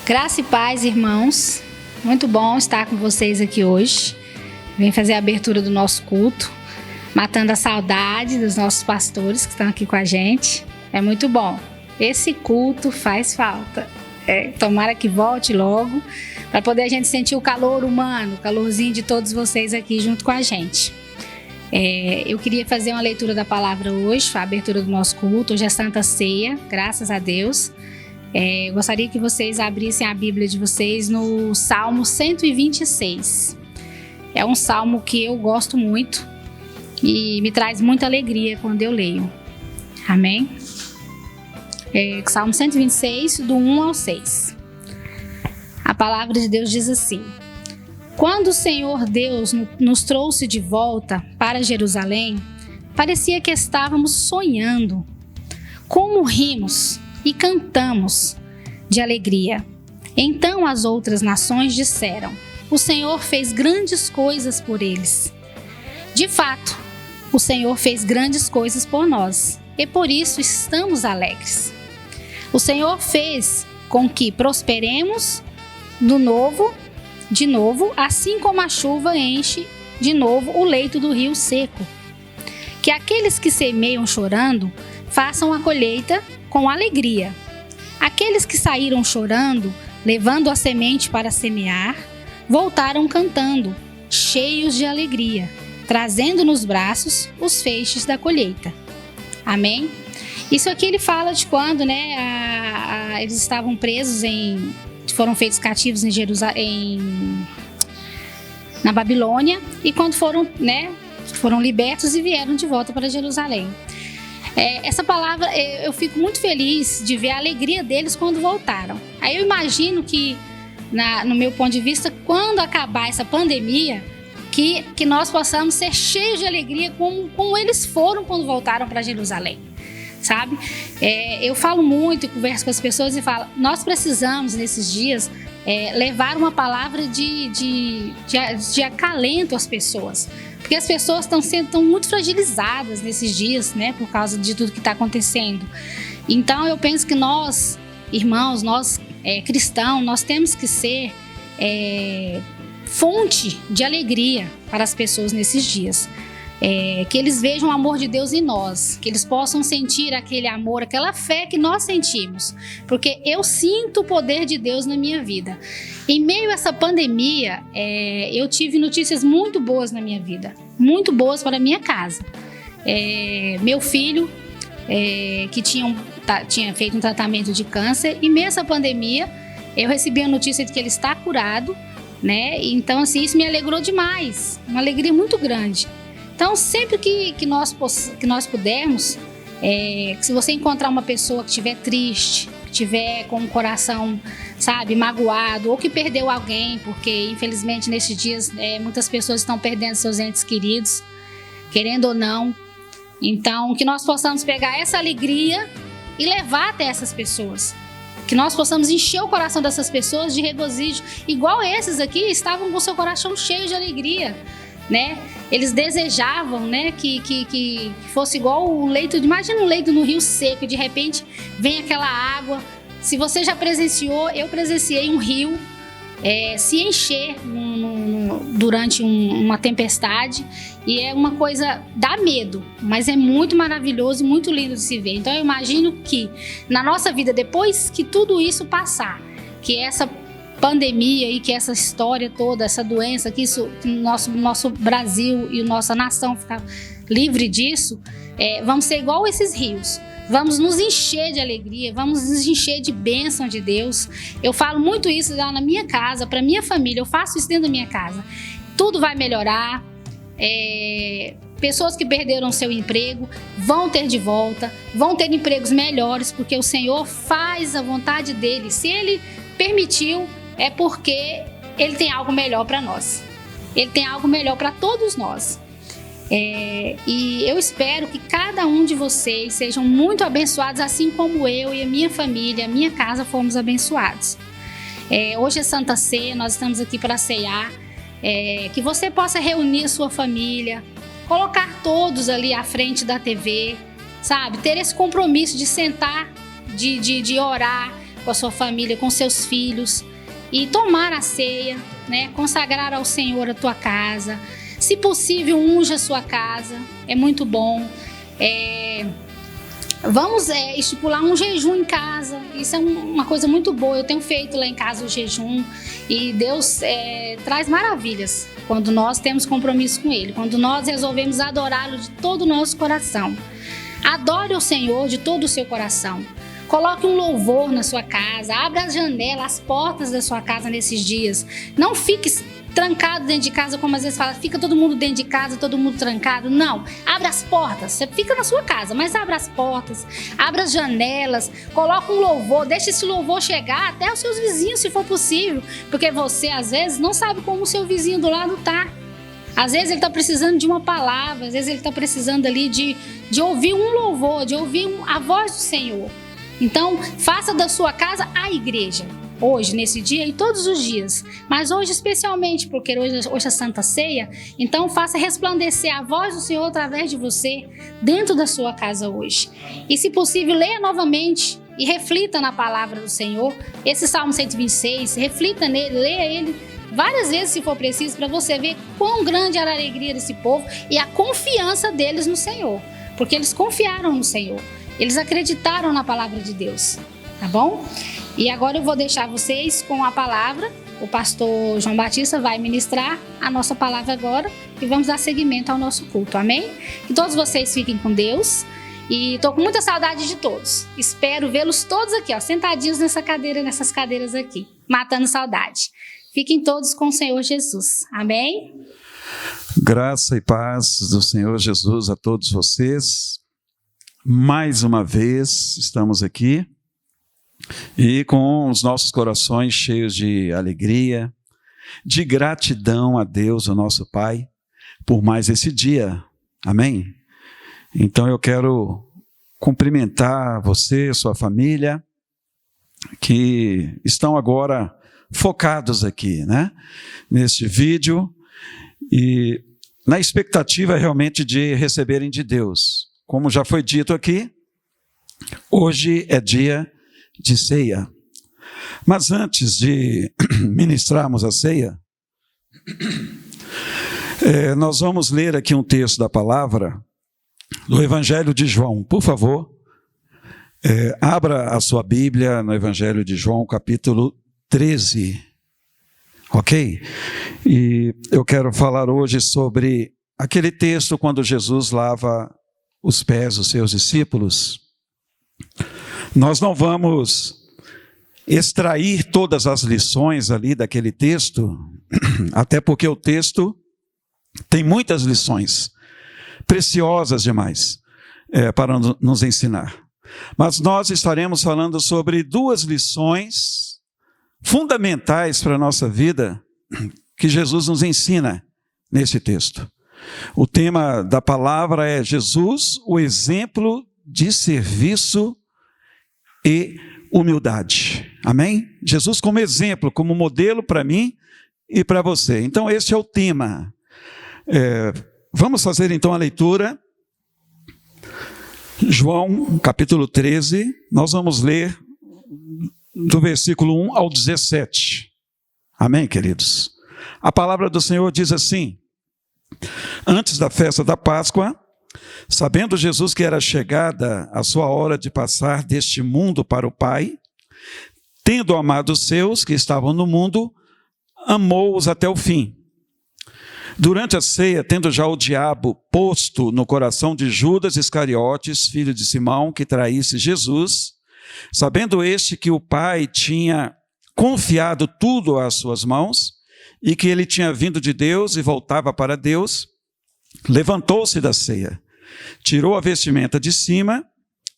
Graça e paz, irmãos. Muito bom estar com vocês aqui hoje. Vem fazer a abertura do nosso culto, matando a saudade dos nossos pastores que estão aqui com a gente. É muito bom. Esse culto faz falta. Tomara que volte logo, para poder a gente sentir o calor humano, o calorzinho de todos vocês aqui junto com a gente. Eu queria fazer uma leitura da palavra hoje, a abertura do nosso culto. Hoje é Santa Ceia, graças a Deus. Eu gostaria que vocês abrissem a Bíblia de vocês no Salmo 126. É um salmo que eu gosto muito e me traz muita alegria quando eu leio. Amém? Salmo 126, do 1 ao 6. A palavra de Deus diz assim: Quando o Senhor Deus nos trouxe de volta para Jerusalém, parecia que estávamos sonhando. Como rimos e cantamos de alegria. Então as outras nações disseram: O Senhor fez grandes coisas por eles. De fato, o Senhor fez grandes coisas por nós, e por isso estamos alegres. O Senhor fez com que prosperemos de novo, assim como a chuva enche de novo o leito do rio seco. Que aqueles que semeiam chorando façam a colheita com alegria. Aqueles que saíram chorando, levando a semente para semear, voltaram cantando, cheios de alegria, trazendo nos braços os feixes da colheita. Amém? Isso aqui ele fala de quando, eles estavam presos foram feitos cativos em Jerusalém, na Babilônia, e quando foram libertos e vieram de volta para Jerusalém. Essa palavra, eu fico muito feliz de ver a alegria deles quando voltaram. Aí eu imagino que, no meu ponto de vista, quando acabar essa pandemia, que nós possamos ser cheios de alegria como eles foram quando voltaram para Jerusalém, sabe? Eu falo muito e converso com as pessoas e falo, nós precisamos, nesses dias, levar uma palavra de acalento às pessoas. Porque as pessoas estão muito fragilizadas nesses dias, por causa de tudo que está acontecendo. Então eu penso que nós, irmãos, nós cristãos, nós temos que ser fonte de alegria para as pessoas nesses dias. Que eles vejam o amor de Deus em nós, que eles possam sentir aquele amor, aquela fé que nós sentimos, porque eu sinto o poder de Deus na minha vida. Em meio a essa pandemia, eu tive notícias muito boas na minha vida, muito boas para a minha casa. Meu filho, que tinha feito um tratamento de câncer, e meio a essa pandemia, eu recebi a notícia de que ele está curado, Então, assim, isso me alegrou demais, uma alegria muito grande. Então, sempre que nós pudermos, que se você encontrar uma pessoa que estiver triste, que estiver com o coração, magoado, ou que perdeu alguém, porque infelizmente nesses dias muitas pessoas estão perdendo seus entes queridos, querendo ou não. Então, que nós possamos pegar essa alegria e levar até essas pessoas. Que nós possamos encher o coração dessas pessoas de regozijo, igual esses aqui estavam com seu coração cheio de alegria. Eles desejavam, que fosse igual o leito, imagina um leito no rio seco, e de repente vem aquela água. Se você já presenciou, eu presenciei um rio se encher durante uma tempestade, e é uma coisa, dá medo, mas é muito maravilhoso e muito lindo de se ver. Então eu imagino que na nossa vida, depois que tudo isso passar, que essa pandemia e que essa história toda, essa doença, que nosso Brasil e nossa nação ficar livre disso, vamos ser igual esses rios. Vamos nos encher de alegria, vamos nos encher de bênção de Deus. Eu falo muito isso lá na minha casa, para minha família, eu faço isso dentro da minha casa. Tudo vai melhorar, pessoas que perderam seu emprego vão ter de volta, vão ter empregos melhores, porque o Senhor faz a vontade dele. Se ele permitiu, é porque ele tem algo melhor para nós. Ele tem algo melhor para todos nós. E eu espero que cada um de vocês sejam muito abençoados, assim como eu e a minha família, a minha casa fomos abençoados. Hoje é Santa Ceia, nós estamos aqui para ceiar. Que você possa reunir a sua família, colocar todos ali à frente da TV, ter esse compromisso de sentar, de orar, com a sua família, com seus filhos e tomar a ceia, né? Consagrar ao Senhor a tua casa. Se possível, unja a sua casa, é muito bom. Vamos estipular um jejum em casa, isso é uma coisa muito boa. Eu tenho feito lá em casa o jejum e Deus traz maravilhas quando nós temos compromisso com Ele, quando nós resolvemos adorá-lo de todo o nosso coração. Adore o Senhor de todo o seu coração. Coloque um louvor na sua casa, abra as janelas, as portas da sua casa nesses dias. Não fique trancado dentro de casa, como às vezes fala, fica todo mundo dentro de casa, todo mundo trancado. Não, abra as portas. Você fica na sua casa, mas abra as portas, abra as janelas, coloque um louvor, deixe esse louvor chegar até os seus vizinhos, se for possível, porque você às vezes não sabe como o seu vizinho do lado está. Às vezes ele está precisando de uma palavra, às vezes ele está precisando ali de ouvir um louvor, de ouvir a voz do Senhor. Então, faça da sua casa a igreja. Hoje, nesse dia e todos os dias, mas hoje especialmente, porque hoje é Santa Ceia, então faça resplandecer a voz do Senhor através de você, dentro da sua casa hoje. E se possível, leia novamente e reflita na palavra do Senhor, esse Salmo 126, reflita nele, leia ele várias vezes se for preciso, para você ver quão grande era a alegria desse povo e a confiança deles no Senhor, porque eles confiaram no Senhor, eles acreditaram na palavra de Deus, tá bom? E agora eu vou deixar vocês com a palavra. O pastor João Batista vai ministrar a nossa palavra agora e vamos dar seguimento ao nosso culto, amém? Que todos vocês fiquem com Deus e estou com muita saudade de todos. Espero vê-los todos aqui, ó, sentadinhos nessas cadeiras aqui, matando saudade. Fiquem todos com o Senhor Jesus, amém? Graça e paz do Senhor Jesus a todos vocês. Mais uma vez estamos aqui. E com os nossos corações cheios de alegria, de gratidão a Deus, o nosso Pai, por mais esse dia. Amém? Então eu quero cumprimentar você, sua família, que estão agora focados aqui, né? Neste vídeo, e na expectativa realmente de receberem de Deus. Como já foi dito aqui, hoje é dia de ceia. Mas antes de ministrarmos a ceia, nós vamos ler aqui um texto da palavra do Evangelho de João. Por favor, abra a sua Bíblia no Evangelho de João, capítulo 13. Ok? E eu quero falar hoje sobre aquele texto quando Jesus lava os pés dos seus discípulos. Nós não vamos extrair todas as lições ali daquele texto, até porque o texto tem muitas lições, preciosas demais, para nos ensinar. Mas nós estaremos falando sobre duas lições fundamentais para a nossa vida, que Jesus nos ensina nesse texto. O tema da palavra é Jesus, o exemplo de serviço e humildade. Amém? Jesus como exemplo, como modelo para mim e para você. Então esse é o tema. Vamos fazer então a leitura. João capítulo 13, nós vamos ler do versículo 1 ao 17. Amém, queridos? A palavra do Senhor diz assim: antes da festa da Páscoa, sabendo Jesus que era chegada a sua hora de passar deste mundo para o Pai, tendo amado os seus que estavam no mundo, amou-os até o fim. Durante a ceia, tendo já o diabo posto no coração de Judas Iscariotes, filho de Simão, que traísse Jesus, sabendo este que o Pai tinha confiado tudo às suas mãos, e que ele tinha vindo de Deus e voltava para Deus, levantou-se da ceia, tirou a vestimenta de cima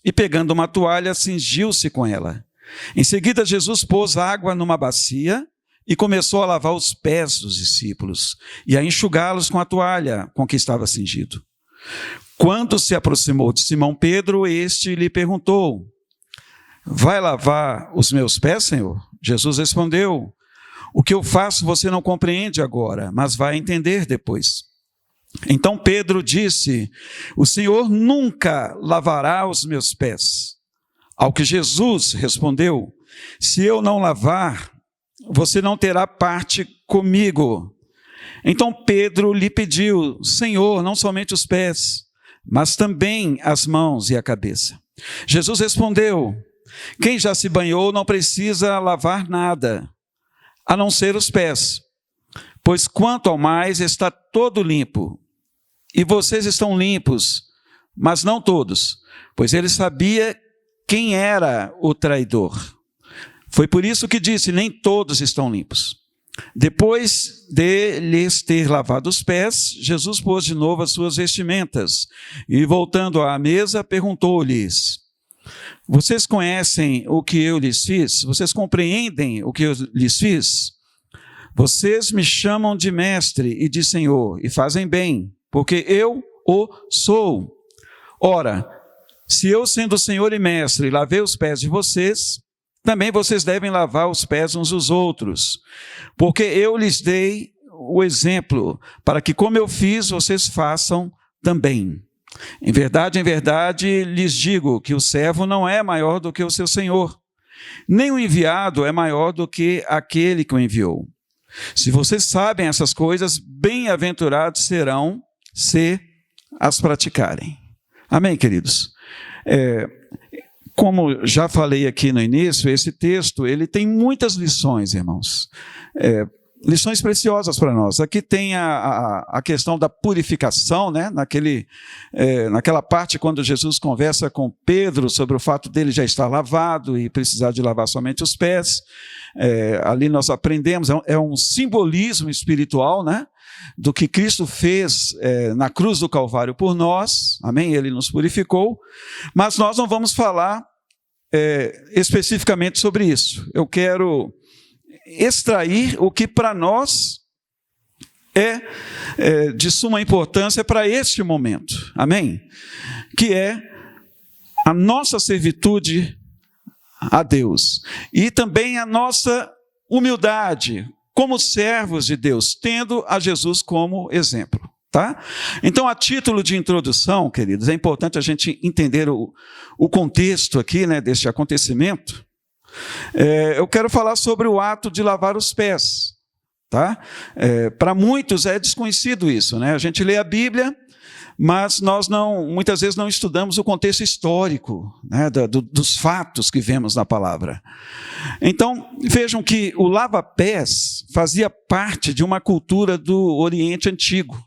e, pegando uma toalha, cingiu-se com ela. Em seguida, Jesus pôs água numa bacia e começou a lavar os pés dos discípulos e a enxugá-los com a toalha com que estava cingido. Quando se aproximou de Simão Pedro, este lhe perguntou: vai lavar os meus pés, Senhor? Jesus respondeu: o que eu faço você não compreende agora, mas vai entender depois. Então Pedro disse: o Senhor nunca lavará os meus pés. Ao que Jesus respondeu: se eu não lavar, você não terá parte comigo. Então Pedro lhe pediu: Senhor, não somente os pés, mas também as mãos e a cabeça. Jesus respondeu: quem já se banhou não precisa lavar nada, a não ser os pés, pois quanto ao mais está todo limpo. E vocês estão limpos, mas não todos, pois ele sabia quem era o traidor. Foi por isso que disse: nem todos estão limpos. Depois de lhes ter lavado os pés, Jesus pôs de novo as suas vestimentas e, voltando à mesa, perguntou-lhes: vocês conhecem o que eu lhes fiz? Vocês compreendem o que eu lhes fiz? Vocês me chamam de mestre e de senhor, e fazem bem, porque eu o sou. Ora, se eu, sendo senhor e mestre, lavei os pés de vocês, também vocês devem lavar os pés uns dos outros, porque eu lhes dei o exemplo, para que, como eu fiz, vocês façam também. Em verdade, lhes digo que o servo não é maior do que o seu senhor, nem o enviado é maior do que aquele que o enviou. Se vocês sabem essas coisas, bem-aventurados serão se as praticarem. Amém, queridos? Como já falei aqui no início, esse texto ele tem muitas lições, irmãos. Lições preciosas para nós. Aqui tem a questão da purificação, né? Naquela parte quando Jesus conversa com Pedro sobre o fato dele já estar lavado e precisar de lavar somente os pés. Ali nós aprendemos, é um simbolismo espiritual, né? Do que Cristo fez na cruz do Calvário por nós, amém? Ele nos purificou, mas nós não vamos falar especificamente sobre isso. Eu quero extrair o que para nós é de suma importância para este momento, amém? Que é a nossa servitude a Deus e também a nossa humildade como servos de Deus, tendo a Jesus como exemplo, tá? Então, a título de introdução, queridos, é importante a gente entender o contexto aqui, né, deste acontecimento. Eu quero falar sobre o ato de lavar os pés, tá? Para muitos é desconhecido isso, né? A gente lê a Bíblia, mas nós muitas vezes não estudamos o contexto histórico, né, dos fatos que vemos na palavra. Então, vejam que o lava-pés fazia parte de uma cultura do Oriente Antigo.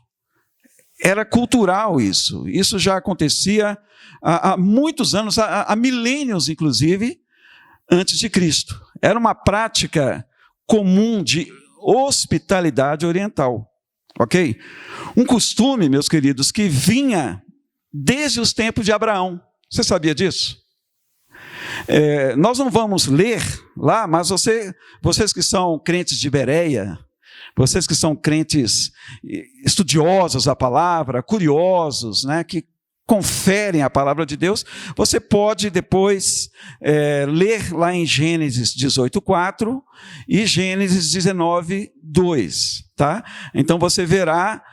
Era cultural isso. Isso já acontecia há muitos anos, há milênios, inclusive, antes de Cristo. Era uma prática comum de hospitalidade oriental. Ok? Um costume, meus queridos, que vinha desde os tempos de Abraão. Você sabia disso? Nós não vamos ler lá, mas vocês que são crentes de Bereia, vocês que são crentes estudiosos da palavra, curiosos, né, que conferem a palavra de Deus, você pode depois ler lá em Gênesis 18:4 e Gênesis 19:2, tá? Então você verá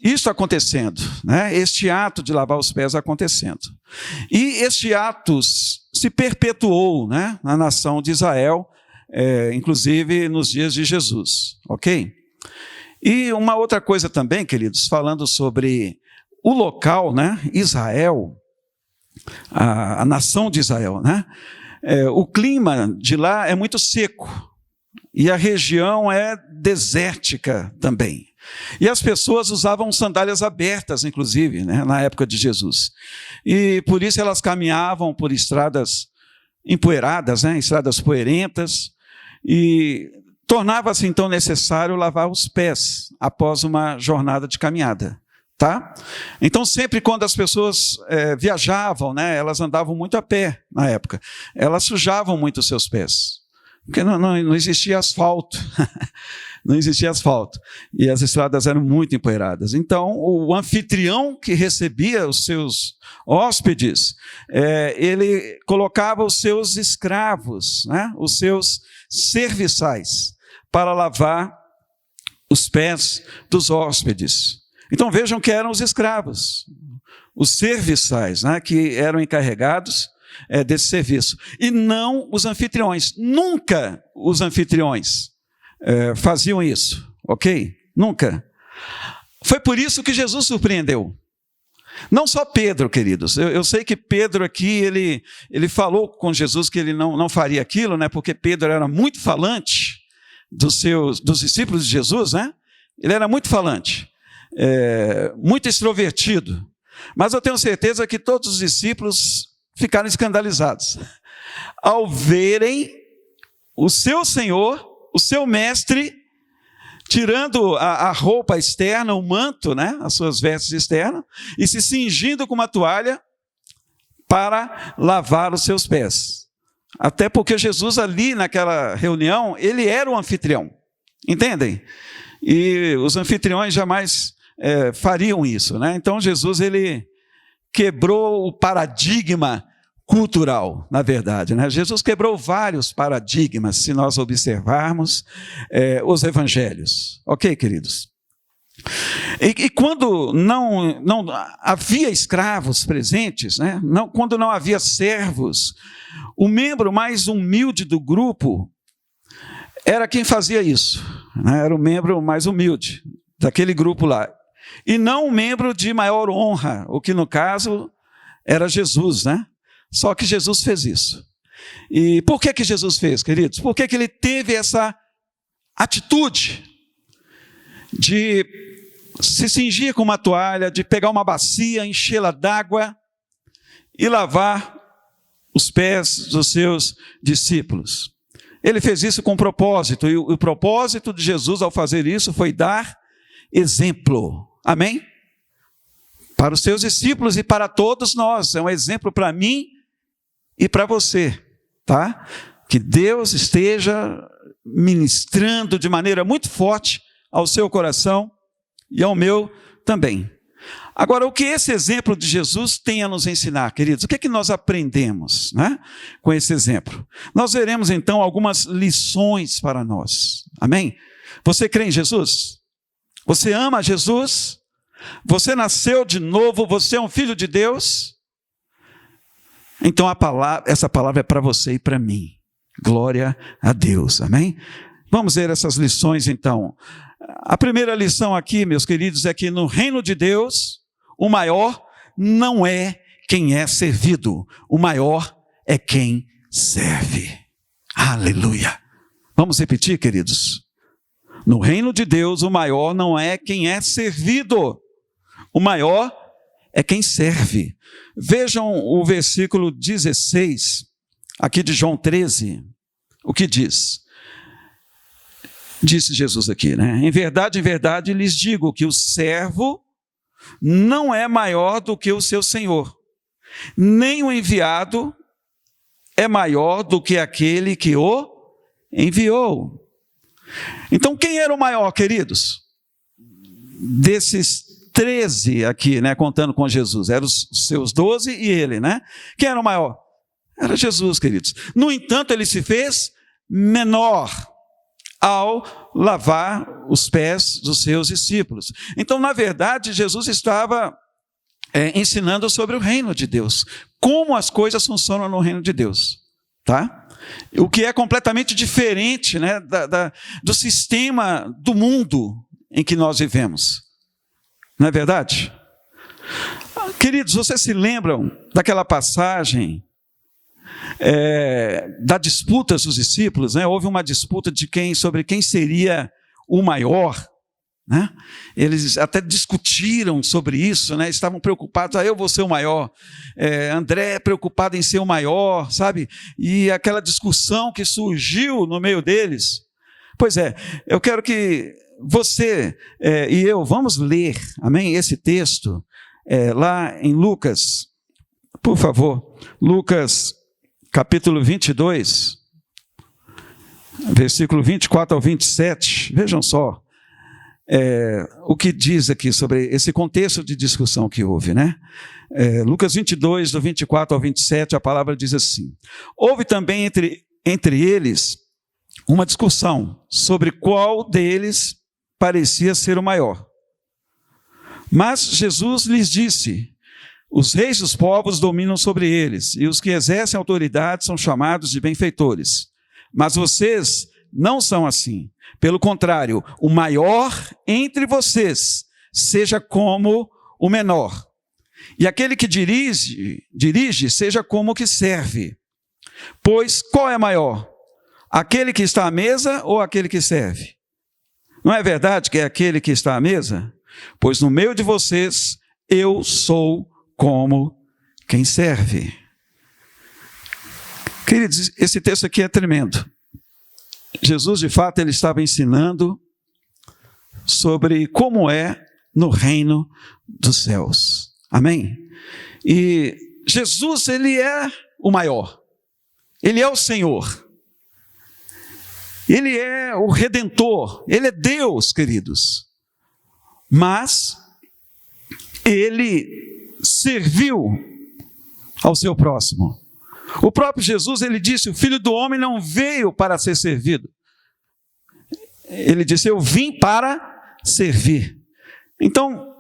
isso acontecendo, né? Este ato de lavar os pés acontecendo. E este ato se perpetuou, né, na nação de Israel, inclusive nos dias de Jesus, ok? E uma outra coisa também, queridos, falando sobre o local, né, Israel, a nação de Israel, né, o clima de lá é muito seco e a região é desértica também. E as pessoas usavam sandálias abertas, inclusive, né, na época de Jesus. E por isso elas caminhavam por estradas empoeiradas, né, estradas poeirentas, e tornava-se então necessário lavar os pés após uma jornada de caminhada. Tá? Então, sempre quando as pessoas viajavam, né, elas andavam muito a pé na época, elas sujavam muito os seus pés, porque não existia asfalto, não existia asfalto, e as estradas eram muito empoeiradas. Então, o anfitrião que recebia os seus hóspedes, ele colocava os seus escravos, né, os seus serviçais, para lavar os pés dos hóspedes. Então vejam que eram os escravos, os serviçais, né, que eram encarregados desse serviço. E não os anfitriões. Nunca os anfitriões faziam isso, ok? Nunca. Foi por isso que Jesus surpreendeu. Não só Pedro, queridos. Eu sei que Pedro aqui, ele falou com Jesus que ele não faria aquilo, né? Porque Pedro era muito falante dos discípulos de Jesus, né? Ele era muito falante, muito extrovertido. Mas eu tenho certeza que todos os discípulos ficaram escandalizados ao verem o seu Senhor, o seu mestre, tirando a roupa externa, o manto, né, as suas vestes externas, e se cingindo com uma toalha para lavar os seus pés. Até porque Jesus ali naquela reunião, ele era o anfitrião, entendem? E os anfitriões jamais fariam isso, né? Então Jesus, ele quebrou o paradigma cultural, na verdade, né? Jesus quebrou vários paradigmas, se nós observarmos os evangelhos. Ok, queridos? E quando não havia escravos presentes, né? Quando não havia servos, o membro mais humilde do grupo era quem fazia isso, né? Era o membro mais humilde daquele grupo lá. E não um membro de maior honra, o que no caso era Jesus, né? Só que Jesus fez isso. E por que Jesus fez, queridos? Por que ele teve essa atitude de se cingir com uma toalha, de pegar uma bacia, enchê-la d'água e lavar os pés dos seus discípulos? Ele fez isso com propósito, e o propósito de Jesus ao fazer isso foi dar exemplo. Amém? Para os seus discípulos e para todos nós. É um exemplo para mim e para você, tá? Que Deus esteja ministrando de maneira muito forte ao seu coração e ao meu também. Agora, o que esse exemplo de Jesus tem a nos ensinar, queridos? O que é que nós aprendemos, né, com esse exemplo? Nós veremos então algumas lições para nós. Amém? Você crê em Jesus? Você ama Jesus? Você nasceu de novo? Você é um filho de Deus? Então essa palavra é para você e para mim. Glória a Deus, amém? Vamos ver essas lições então. A primeira lição aqui, meus queridos, é que no reino de Deus, o maior não é quem é servido, o maior é quem serve. Aleluia! Vamos repetir, queridos? No reino de Deus, o maior não é quem é servido, o maior é quem serve. Vejam o versículo 16, aqui de João 13, o que diz? Disse Jesus aqui, né? Em verdade, lhes digo que o servo não é maior do que o seu senhor, nem o enviado é maior do que aquele que o enviou. Então, quem era o maior, queridos? Desses 13 aqui, né, contando com Jesus, eram os seus 12 e ele, né? Quem era o maior? Era Jesus, queridos. No entanto, ele se fez menor ao lavar os pés dos seus discípulos. Então, na verdade, Jesus estava ensinando sobre o reino de Deus, como as coisas funcionam no reino de Deus, tá? O que é completamente diferente, né, do sistema do mundo em que nós vivemos. Não é verdade? Queridos, vocês se lembram daquela passagem da disputa dos discípulos, né? Houve uma disputa sobre quem seria o maior, né? Eles até discutiram sobre isso, né? Estavam preocupados, eu vou ser o maior, André preocupado em ser o maior, sabe? E aquela discussão que surgiu no meio deles. Pois é, eu quero que você e eu vamos ler, amém, esse texto lá em Lucas, por favor, Lucas capítulo 22, versículo 24 ao 27, vejam só o que diz aqui sobre esse contexto de discussão que houve, né? Lucas 22, do 24 ao 27, a palavra diz assim: houve também entre eles uma discussão sobre qual deles parecia ser o maior. Mas Jesus lhes disse: Os reis dos povos dominam sobre eles, e os que exercem autoridade são chamados de benfeitores. Mas vocês não são assim. Pelo contrário, o maior entre vocês seja como o menor. E aquele que dirige seja como o que serve. Pois qual é maior? Aquele que está à mesa ou aquele que serve? Não é verdade que é aquele que está à mesa? Pois no meio de vocês eu sou como quem serve. Queridos, esse texto aqui é tremendo. Jesus, de fato, ele estava ensinando sobre como é no reino dos céus. Amém? E Jesus, ele é o maior. Ele é o Senhor. Ele é o Redentor. Ele é Deus, queridos. Mas ele serviu ao seu próximo. O próprio Jesus, ele disse, o Filho do Homem não veio para ser servido. Ele disse, eu vim para servir. Então,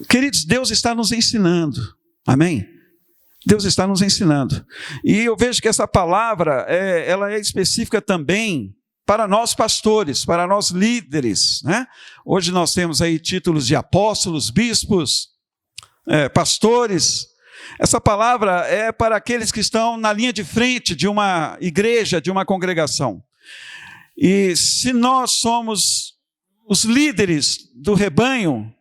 queridos, Deus está nos ensinando. Amém? Deus está nos ensinando. E eu vejo que essa palavra, ela é específica também para nós pastores, para nós líderes, né? Hoje nós temos aí títulos de apóstolos, bispos, pastores. Essa palavra é para aqueles que estão na linha de frente de uma igreja, de uma congregação. E se nós somos os líderes do rebanho,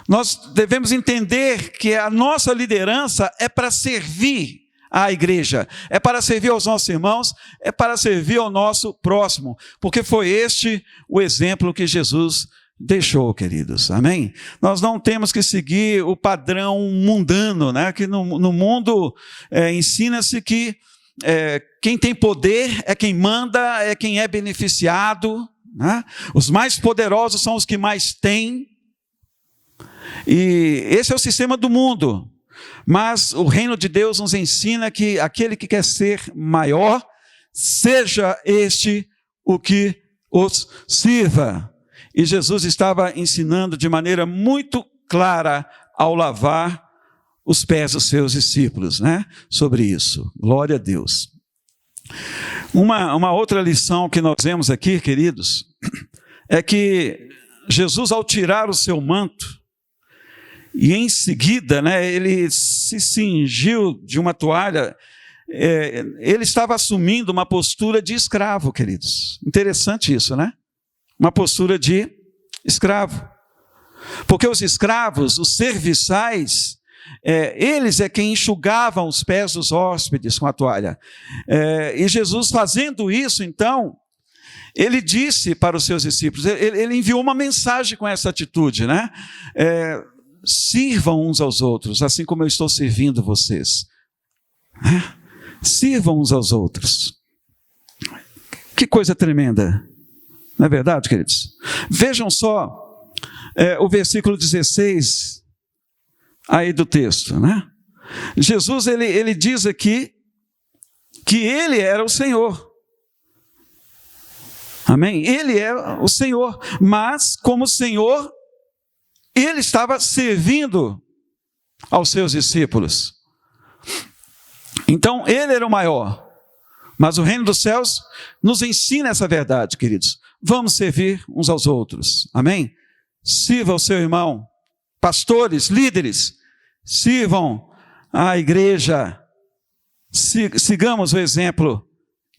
nós devemos entender que a nossa liderança é para servir à igreja, é para servir aos nossos irmãos, é para servir ao nosso próximo, porque foi este o exemplo que Jesus deixou, queridos, amém? Nós não temos que seguir o padrão mundano, né? Que no mundo ensina-se que quem tem poder é quem manda, é quem é beneficiado, né? Os mais poderosos são os que mais têm, e esse é o sistema do mundo. Mas o reino de Deus nos ensina que aquele que quer ser maior, seja este o que os sirva. E Jesus estava ensinando de maneira muito clara ao lavar os pés dos seus discípulos, né? Sobre isso. Glória a Deus. Uma outra lição que nós vemos aqui, queridos, é que Jesus, ao tirar o seu manto, e em seguida, né, ele se cingiu de uma toalha, ele estava assumindo uma postura de escravo, queridos. Interessante isso, né? Uma postura de escravo. Porque os escravos, os serviçais, eles é quem enxugavam os pés dos hóspedes com a toalha. E Jesus, fazendo isso, então, ele disse para os seus discípulos, ele enviou uma mensagem com essa atitude, né? Sirvam uns aos outros, assim como eu estou servindo vocês. Sirvam uns aos outros. Que coisa tremenda. Não é verdade, queridos? Vejam só o versículo 16 aí do texto, né? Jesus, ele diz aqui que ele era o Senhor. Amém? Ele é o Senhor, mas como Senhor, ele estava servindo aos seus discípulos. Então, ele era o maior. Mas o reino dos céus nos ensina essa verdade, queridos. Vamos servir uns aos outros. Amém? Sirva o seu irmão. Pastores, líderes, sirvam a igreja. Sigamos o exemplo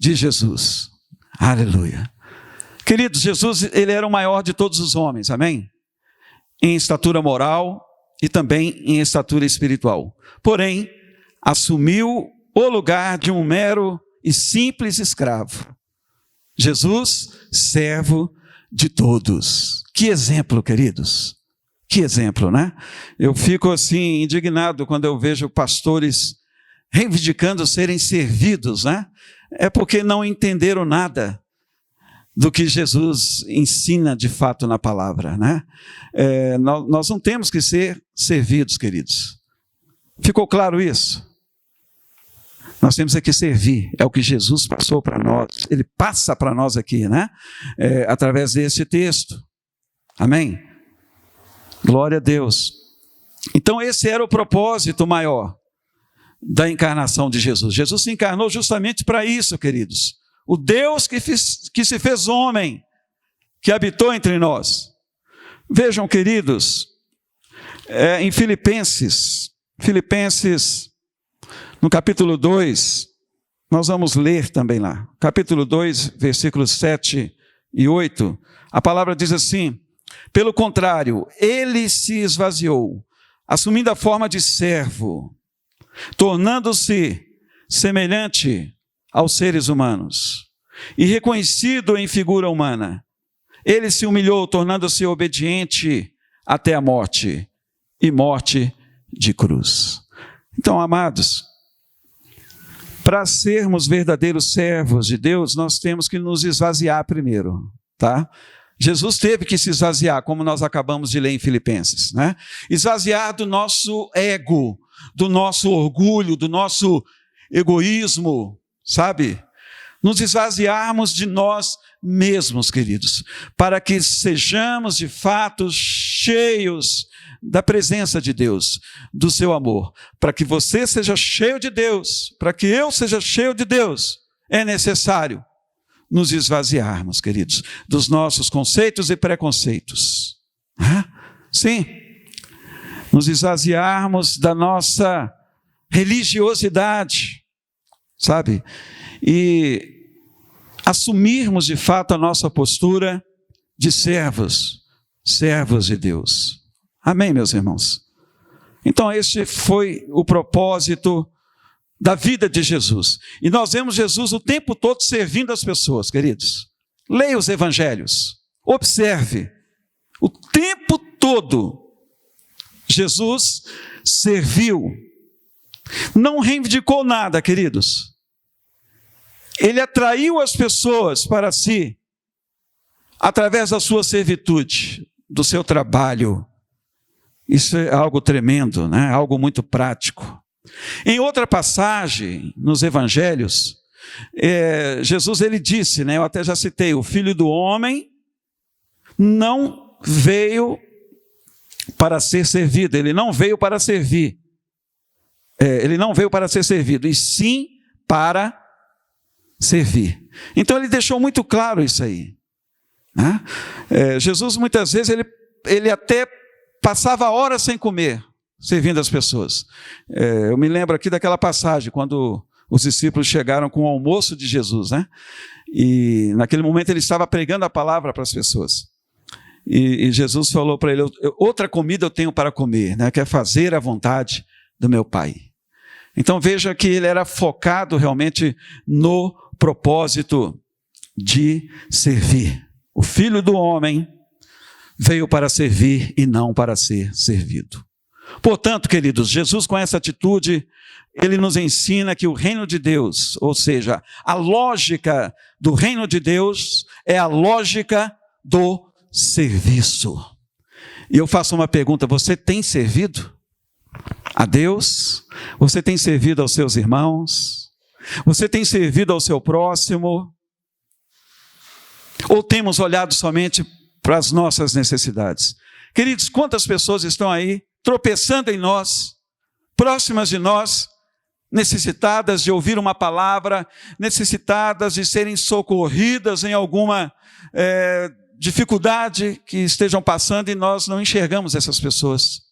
de Jesus. Aleluia. Queridos, Jesus, ele era o maior de todos os homens. Amém? Em estatura moral e também em estatura espiritual. Porém, assumiu o lugar de um mero e simples escravo. Jesus, servo de todos. Que exemplo, queridos. Que exemplo, né? Eu fico assim indignado quando eu vejo pastores reivindicando serem servidos, né? É porque não entenderam nada do que Jesus ensina de fato na palavra, né? Nós não temos que ser servidos, queridos. Ficou claro isso? Nós temos que servir, é o que Jesus passou para nós, ele passa para nós aqui, né? Através desse texto, amém? Glória a Deus. Então esse era o propósito maior da encarnação de Jesus. Jesus se encarnou justamente para isso, queridos. O Deus que se fez homem, que habitou entre nós. Vejam, queridos, em Filipenses, no capítulo 2, nós vamos ler também lá. Capítulo 2, versículos 7 e 8, a palavra diz assim: pelo contrário, ele se esvaziou, assumindo a forma de servo, tornando-se semelhante aos seres humanos, e reconhecido em figura humana, ele se humilhou, tornando-se obediente até a morte, e morte de cruz. Então, amados, para sermos verdadeiros servos de Deus, nós temos que nos esvaziar primeiro, tá? Jesus teve que se esvaziar, como nós acabamos de ler em Filipenses, né? Esvaziar do nosso ego, do nosso orgulho, do nosso egoísmo, sabe? Nos esvaziarmos de nós mesmos, queridos, para que sejamos de fato cheios da presença de Deus, do seu amor. Para que você seja cheio de Deus, para que eu seja cheio de Deus, é necessário nos esvaziarmos, queridos, dos nossos conceitos e preconceitos. Sim, nos esvaziarmos da nossa religiosidade, sabe? E assumirmos de fato a nossa postura de servos de Deus. Amém, meus irmãos? Então este foi o propósito da vida de Jesus. E nós vemos Jesus o tempo todo servindo as pessoas, queridos. Leia os evangelhos, observe. O tempo todo Jesus serviu. Não reivindicou nada, queridos. Ele atraiu as pessoas para si através da sua servitude, do seu trabalho. Isso é algo tremendo, né? Algo muito prático. Em outra passagem, nos evangelhos, Jesus ele disse, né? Eu até já citei, o Filho do Homem não veio para ser servido, ele não veio para servir. Ele não veio para ser servido, e sim para servir. Então ele deixou muito claro isso aí, né? Jesus muitas vezes ele até passava horas sem comer, servindo as pessoas. Eu me lembro aqui daquela passagem, quando os discípulos chegaram com o almoço de Jesus, né? E naquele momento ele estava pregando a palavra para as pessoas. E Jesus falou para ele: outra comida eu tenho para comer, né? Que é fazer a vontade do meu Pai. Então veja que ele era focado realmente no propósito de servir. O Filho do Homem veio para servir e não para ser servido. Portanto, queridos, Jesus com essa atitude, ele nos ensina que o reino de Deus, ou seja, a lógica do reino de Deus é a lógica do serviço. E eu faço uma pergunta: você tem servido a Deus? Você tem servido aos seus irmãos? Você tem servido ao seu próximo? Ou temos olhado somente para as nossas necessidades? Queridos, quantas pessoas estão aí tropeçando em nós, próximas de nós, necessitadas de ouvir uma palavra, necessitadas de serem socorridas em alguma dificuldade que estejam passando, e nós não enxergamos essas pessoas.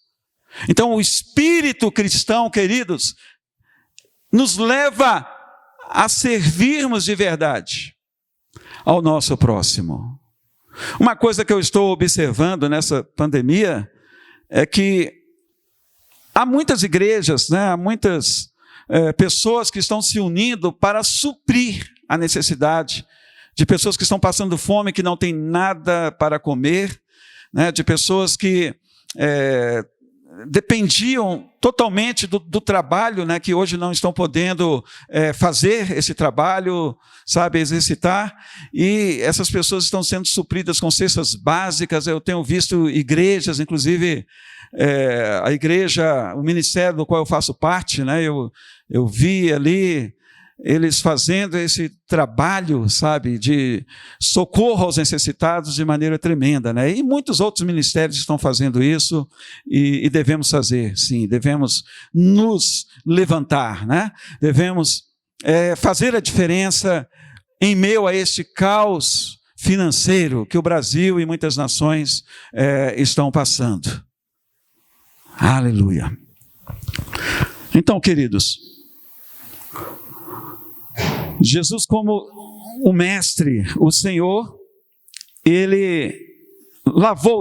Então o espírito cristão, queridos, nos leva a servirmos de verdade ao nosso próximo. Uma coisa que eu estou observando nessa pandemia é que há muitas igrejas, né, há muitas pessoas que estão se unindo para suprir a necessidade de pessoas que estão passando fome, que não têm nada para comer, né, de pessoas que dependiam totalmente do trabalho, né, que hoje não estão podendo fazer esse trabalho, sabe, exercitar, e essas pessoas estão sendo supridas com cestas básicas. Eu tenho visto igrejas, inclusive a igreja, o ministério do qual eu faço parte, né, eu vi ali eles fazendo esse trabalho, sabe, de socorro aos necessitados de maneira tremenda, né? E muitos outros ministérios estão fazendo isso e devemos fazer, sim, devemos nos levantar, né? Devemos fazer a diferença em meio a este caos financeiro que o Brasil e muitas nações estão passando. Aleluia. Então, queridos, Jesus, como o mestre, o Senhor, ele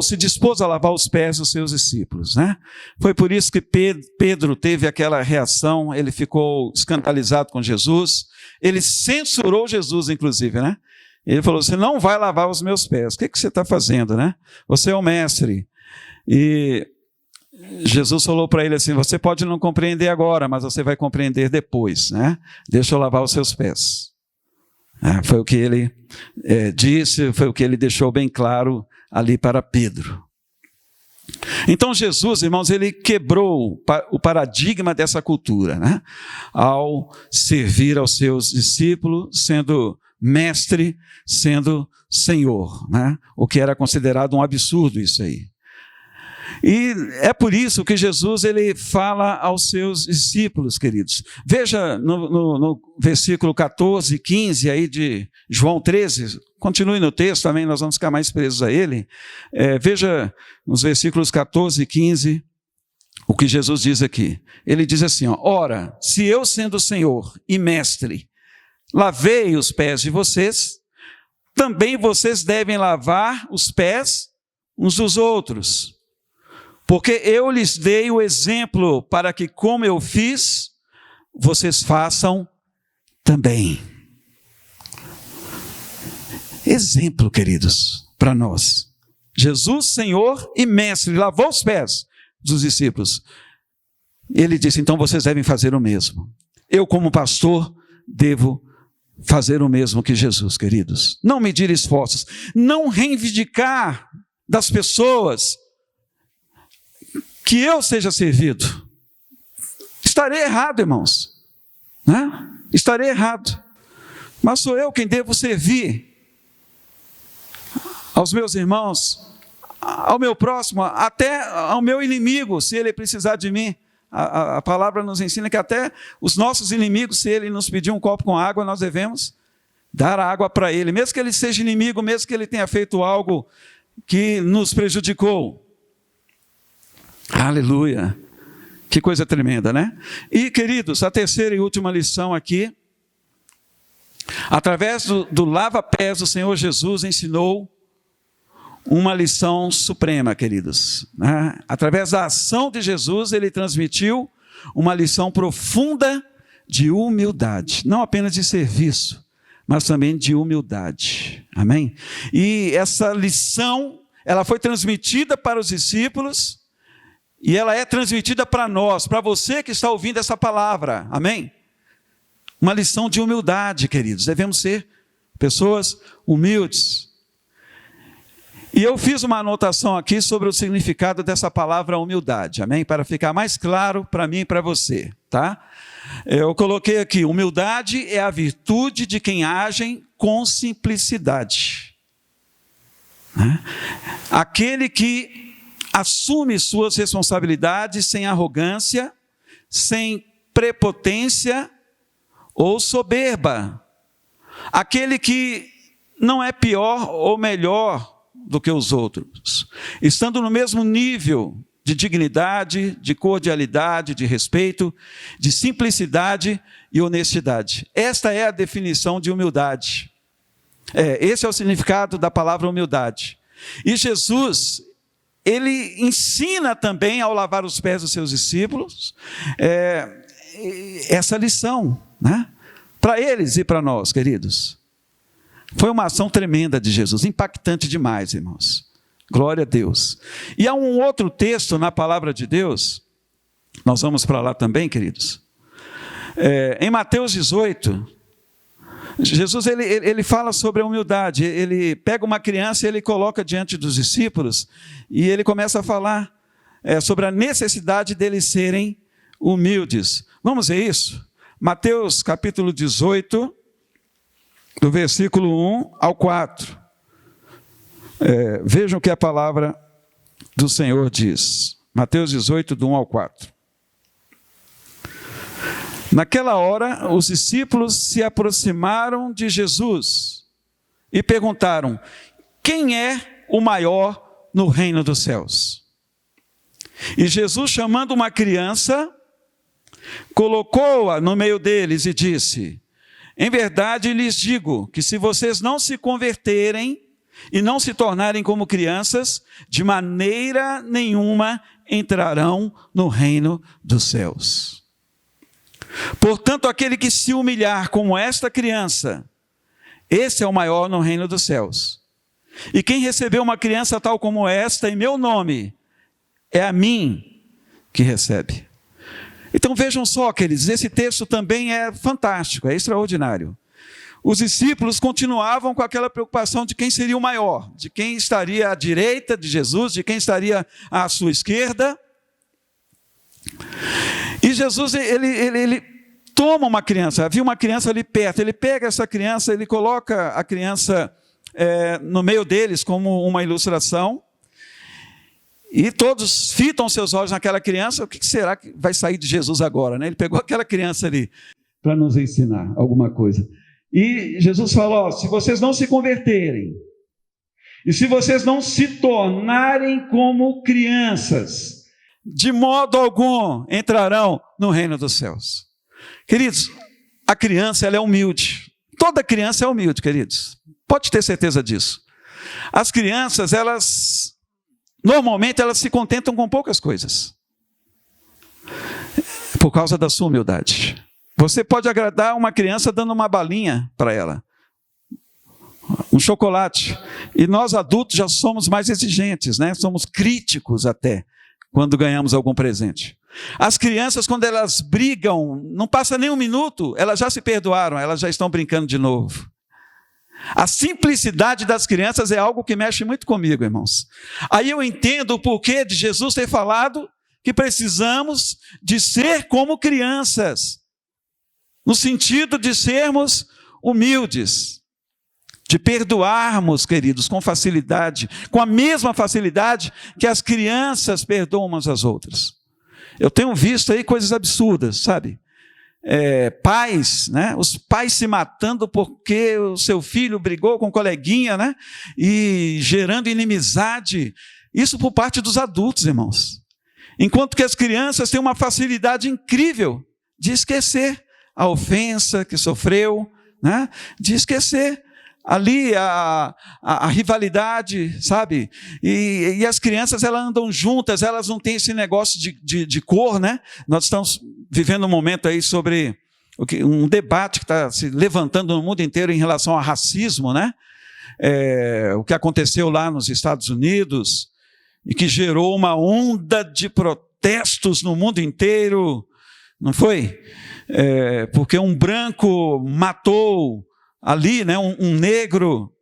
se dispôs a lavar os pés dos seus discípulos, né? Foi por isso que Pedro teve aquela reação, ele ficou escandalizado com Jesus, ele censurou Jesus, inclusive, né? Ele falou: você não vai lavar os meus pés, o que você está fazendo, né? Você é o mestre. E Jesus falou para ele assim: você pode não compreender agora, mas você vai compreender depois, né? Deixa eu lavar os seus pés. Foi o que ele disse, foi o que ele deixou bem claro ali para Pedro. Então Jesus, irmãos, ele quebrou o paradigma dessa cultura, né? Ao servir aos seus discípulos, sendo mestre, sendo Senhor, né? O que era considerado um absurdo isso aí. E é por isso que Jesus ele fala aos seus discípulos, queridos. Veja no versículo 14 e 15 aí de João 13, continue no texto também, nós vamos ficar mais presos a ele. Veja nos versículos 14 e 15 o que Jesus diz aqui. Ele diz assim: ora, se eu sendo Senhor e Mestre, lavei os pés de vocês, também vocês devem lavar os pés uns dos outros. Porque eu lhes dei o exemplo para que, como eu fiz, vocês façam também. Exemplo, queridos, para nós. Jesus, Senhor e Mestre, lavou os pés dos discípulos. Ele disse: então vocês devem fazer o mesmo. Eu, como pastor, devo fazer o mesmo que Jesus, queridos. Não medir esforços, não reivindicar das pessoas que eu seja servido. Estarei errado, irmãos, né? Estarei errado, mas sou eu quem devo servir aos meus irmãos, ao meu próximo, até ao meu inimigo, se ele precisar de mim. A palavra nos ensina que até os nossos inimigos, se ele nos pedir um copo com água, nós devemos dar água para ele, mesmo que ele seja inimigo, mesmo que ele tenha feito algo que nos prejudicou. Aleluia, que coisa tremenda, né? E, queridos, a terceira e última lição aqui, através do lava-pés, o Senhor Jesus ensinou uma lição suprema, queridos, né? Através da ação de Jesus, ele transmitiu uma lição profunda de humildade, não apenas de serviço, mas também de humildade, amém? E essa lição, ela foi transmitida para os discípulos, e ela é transmitida para nós, para você que está ouvindo essa palavra, amém? Uma lição de humildade, queridos, devemos ser pessoas humildes. E eu fiz uma anotação aqui sobre o significado dessa palavra humildade, amém? Para ficar mais claro para mim e para você, tá? Eu coloquei aqui: humildade é a virtude de quem age com simplicidade, né? Aquele que assume suas responsabilidades sem arrogância, sem prepotência ou soberba. Aquele que não é pior ou melhor do que os outros, estando no mesmo nível de dignidade, de cordialidade, de respeito, de simplicidade e honestidade. Esta é a definição de humildade. Esse é o significado da palavra humildade. E Jesus, ele ensina também, ao lavar os pés dos seus discípulos, essa lição, né? Para eles e para nós, queridos. Foi uma ação tremenda de Jesus, impactante demais, irmãos. Glória a Deus. E há um outro texto na palavra de Deus, nós vamos para lá também, queridos. Em Mateus 18, Jesus ele fala sobre a humildade. Ele pega uma criança e ele coloca diante dos discípulos, e ele começa a falar sobre a necessidade deles serem humildes. Vamos ver isso? Mateus capítulo 18, do versículo 1 ao 4. Vejam o que a palavra do Senhor diz. Mateus 18, do 1 ao 4. Naquela hora, os discípulos se aproximaram de Jesus e perguntaram: quem é o maior no reino dos céus? E Jesus, chamando uma criança, colocou-a no meio deles e disse: em verdade lhes digo que se vocês não se converterem e não se tornarem como crianças, de maneira nenhuma entrarão no reino dos céus. Portanto, aquele que se humilhar como esta criança, esse é o maior no reino dos céus. E quem recebeu uma criança tal como esta em meu nome, é a mim que recebe. Então vejam só, queridos, esse texto também é fantástico, é extraordinário. Os discípulos continuavam com aquela preocupação de quem seria o maior, de quem estaria à direita de Jesus, de quem estaria à sua esquerda. E Jesus, ele toma uma criança, havia uma criança ali perto, ele pega essa criança, ele coloca a criança no meio deles como uma ilustração, e todos fitam seus olhos naquela criança. O que será que vai sair de Jesus agora, né? Ele pegou aquela criança ali para nos ensinar alguma coisa. E Jesus falou: se vocês não se converterem, e se vocês não se tornarem como crianças, de modo algum entrarão no reino dos céus. Queridos, a criança, ela é humilde. Toda criança é humilde, queridos. Pode ter certeza disso. As crianças, normalmente elas se contentam com poucas coisas, por causa da sua humildade. Você pode agradar uma criança dando uma balinha para ela, um chocolate. E nós adultos já somos mais exigentes, né? Somos críticos até, quando ganhamos algum presente. As crianças, quando elas brigam, não passa nem um minuto, elas já se perdoaram, elas já estão brincando de novo. A simplicidade das crianças é algo que mexe muito comigo, irmãos. Aí eu entendo o porquê de Jesus ter falado que precisamos de ser como crianças, no sentido de sermos humildes, de perdoarmos, queridos, com facilidade, com a mesma facilidade que as crianças perdoam umas às outras. Eu tenho visto aí coisas absurdas, sabe? Pais, né? Os pais se matando porque o seu filho brigou com um coleguinha, né? E gerando inimizade. Isso por parte dos adultos, irmãos. Enquanto que as crianças têm uma facilidade incrível de esquecer a ofensa que sofreu, né? De esquecer ali a rivalidade, sabe? E as crianças, elas andam juntas, elas não têm esse negócio de cor, né? Nós estamos vivendo um momento aí sobre um debate que está se levantando no mundo inteiro em relação ao racismo, né? O que aconteceu lá nos Estados Unidos e que gerou uma onda de protestos no mundo inteiro, não foi? Porque um branco matou ali, né, um negro,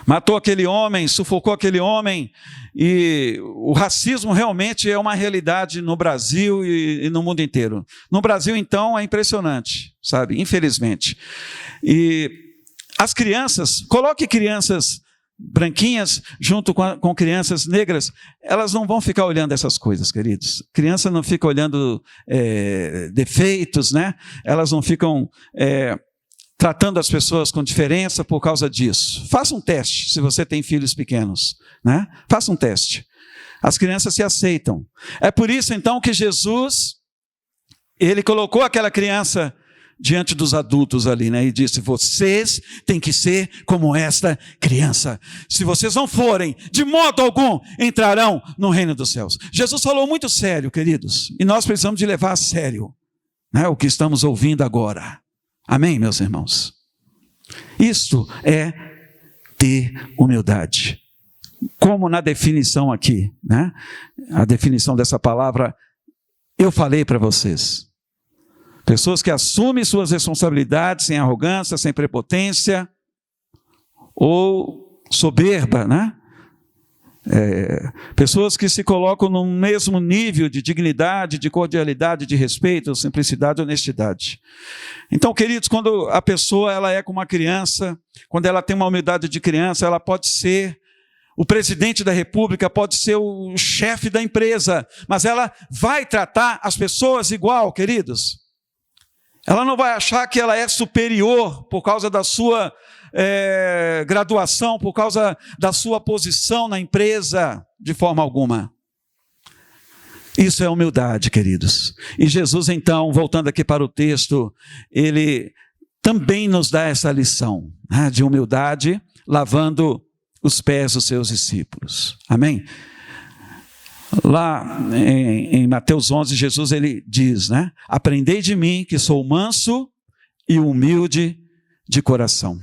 matou aquele homem, sufocou aquele homem, e o racismo realmente é uma realidade no Brasil e no mundo inteiro. No Brasil, então, é impressionante, sabe, infelizmente. E as crianças, coloque crianças branquinhas junto com crianças negras, elas não vão ficar olhando essas coisas, queridos. Criança não fica olhando defeitos, né? Elas não ficam tratando as pessoas com diferença por causa disso. Faça um teste, se você tem filhos pequenos, né? Faça um teste. As crianças se aceitam. É por isso, então, que Jesus, ele colocou aquela criança diante dos adultos ali, né? E disse: vocês têm que ser como esta criança. Se vocês não forem, de modo algum entrarão no reino dos céus. Jesus falou muito sério, queridos, e nós precisamos de levar a sério, né, o que estamos ouvindo agora. Amém, meus irmãos? Isto é ter humildade. Como na definição aqui, né? A definição dessa palavra, eu falei para vocês. Pessoas que assumem suas responsabilidades sem arrogância, sem prepotência ou soberba, né? Pessoas que se colocam no mesmo nível de dignidade, de cordialidade, de respeito, simplicidade e honestidade. Então, queridos, quando a pessoa ela é como uma criança, quando ela tem uma humildade de criança, ela pode ser o presidente da república, pode ser o chefe da empresa, mas ela vai tratar as pessoas igual, queridos. Ela não vai achar que ela é superior por causa da sua graduação, por causa da sua posição na empresa, de forma alguma. Isso é humildade, queridos. E Jesus, então, voltando aqui para o texto, ele também nos dá essa lição, né, de humildade, lavando os pés dos seus discípulos. Amém? Lá em Mateus 11, Jesus ele diz, né? Aprendei de mim que sou manso e humilde de coração.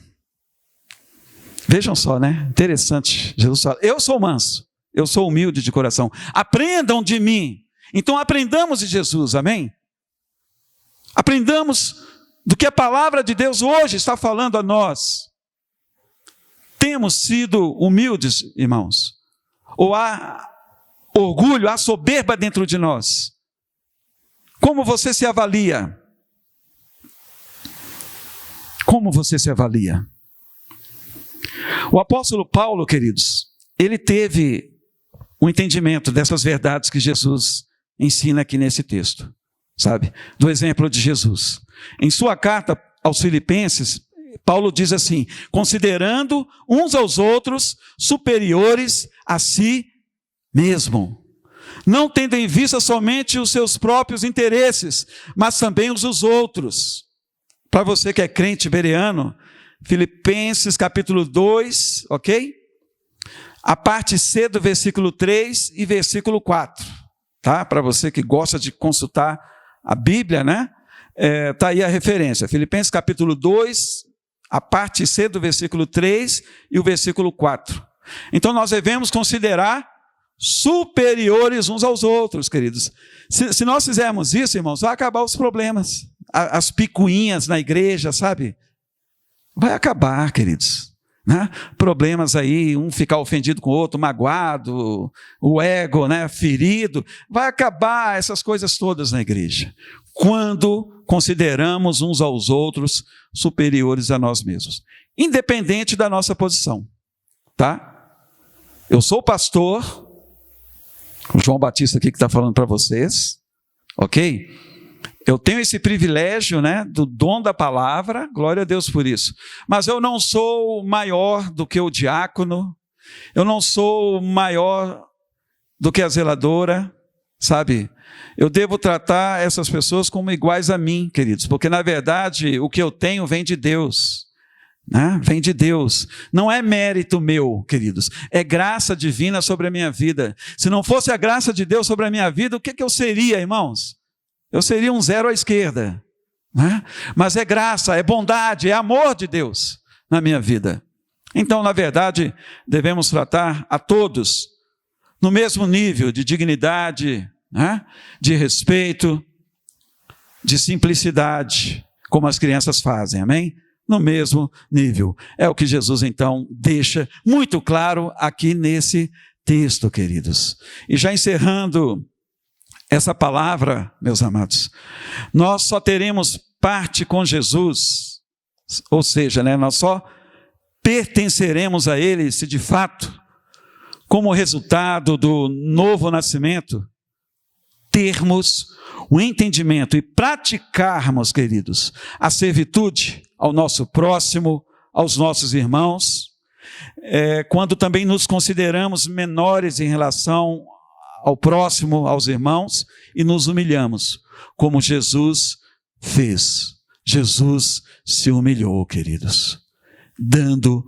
Vejam só, né? Interessante. Jesus fala, eu sou manso, eu sou humilde de coração. Aprendam de mim. Então aprendamos de Jesus, amém? Aprendamos do que a palavra de Deus hoje está falando a nós. Temos sido humildes, irmãos? Ou há orgulho, há soberba dentro de nós? Como você se avalia? Como você se avalia? O apóstolo Paulo, queridos, ele teve um entendimento dessas verdades que Jesus ensina aqui nesse texto, sabe? Do exemplo de Jesus. Em sua carta aos Filipenses, Paulo diz assim, considerando uns aos outros superiores a si mesmo, não tendo em vista somente os seus próprios interesses, mas também os dos outros. Para você que é crente bereano, Filipenses capítulo 2, ok? A parte C do versículo 3 e versículo 4, tá? Para você que gosta de consultar a Bíblia, né? Tá aí a referência, Filipenses capítulo 2, a parte C do versículo 3 e o versículo 4. Então nós devemos considerar superiores uns aos outros, queridos. Se nós fizermos isso, irmãos, vai acabar os problemas, as picuinhas na igreja, sabe? Vai acabar, queridos, né? Problemas aí, um ficar ofendido com o outro, magoado, o ego, né, ferido. Vai acabar essas coisas todas na igreja, quando consideramos uns aos outros superiores a nós mesmos, independente da nossa posição, tá? Eu sou pastor, o João Batista aqui que está falando para vocês, ok? Eu tenho esse privilégio, né, do dom da palavra, glória a Deus por isso. Mas eu não sou maior do que o diácono, eu não sou maior do que a zeladora, sabe? Eu devo tratar essas pessoas como iguais a mim, queridos, porque na verdade o que eu tenho vem de Deus, né? Vem de Deus, não é mérito meu, queridos, é graça divina sobre a minha vida. Se não fosse a graça de Deus sobre a minha vida, o que eu seria, irmãos? Eu seria um zero à esquerda, né? Mas é graça, é bondade, é amor de Deus na minha vida. Então, na verdade, devemos tratar a todos no mesmo nível de dignidade, né? De respeito, de simplicidade, como as crianças fazem, amém? No mesmo nível. É o que Jesus, então, deixa muito claro aqui nesse texto, queridos. E já encerrando essa palavra, meus amados, nós só teremos parte com Jesus, ou seja, né, nós só pertenceremos a Ele se de fato, como resultado do novo nascimento, termos o entendimento e praticarmos, queridos, a servitude ao nosso próximo, aos nossos irmãos, quando também nos consideramos menores em relação ao próximo, aos irmãos, e nos humilhamos, como Jesus fez. Jesus se humilhou, queridos, dando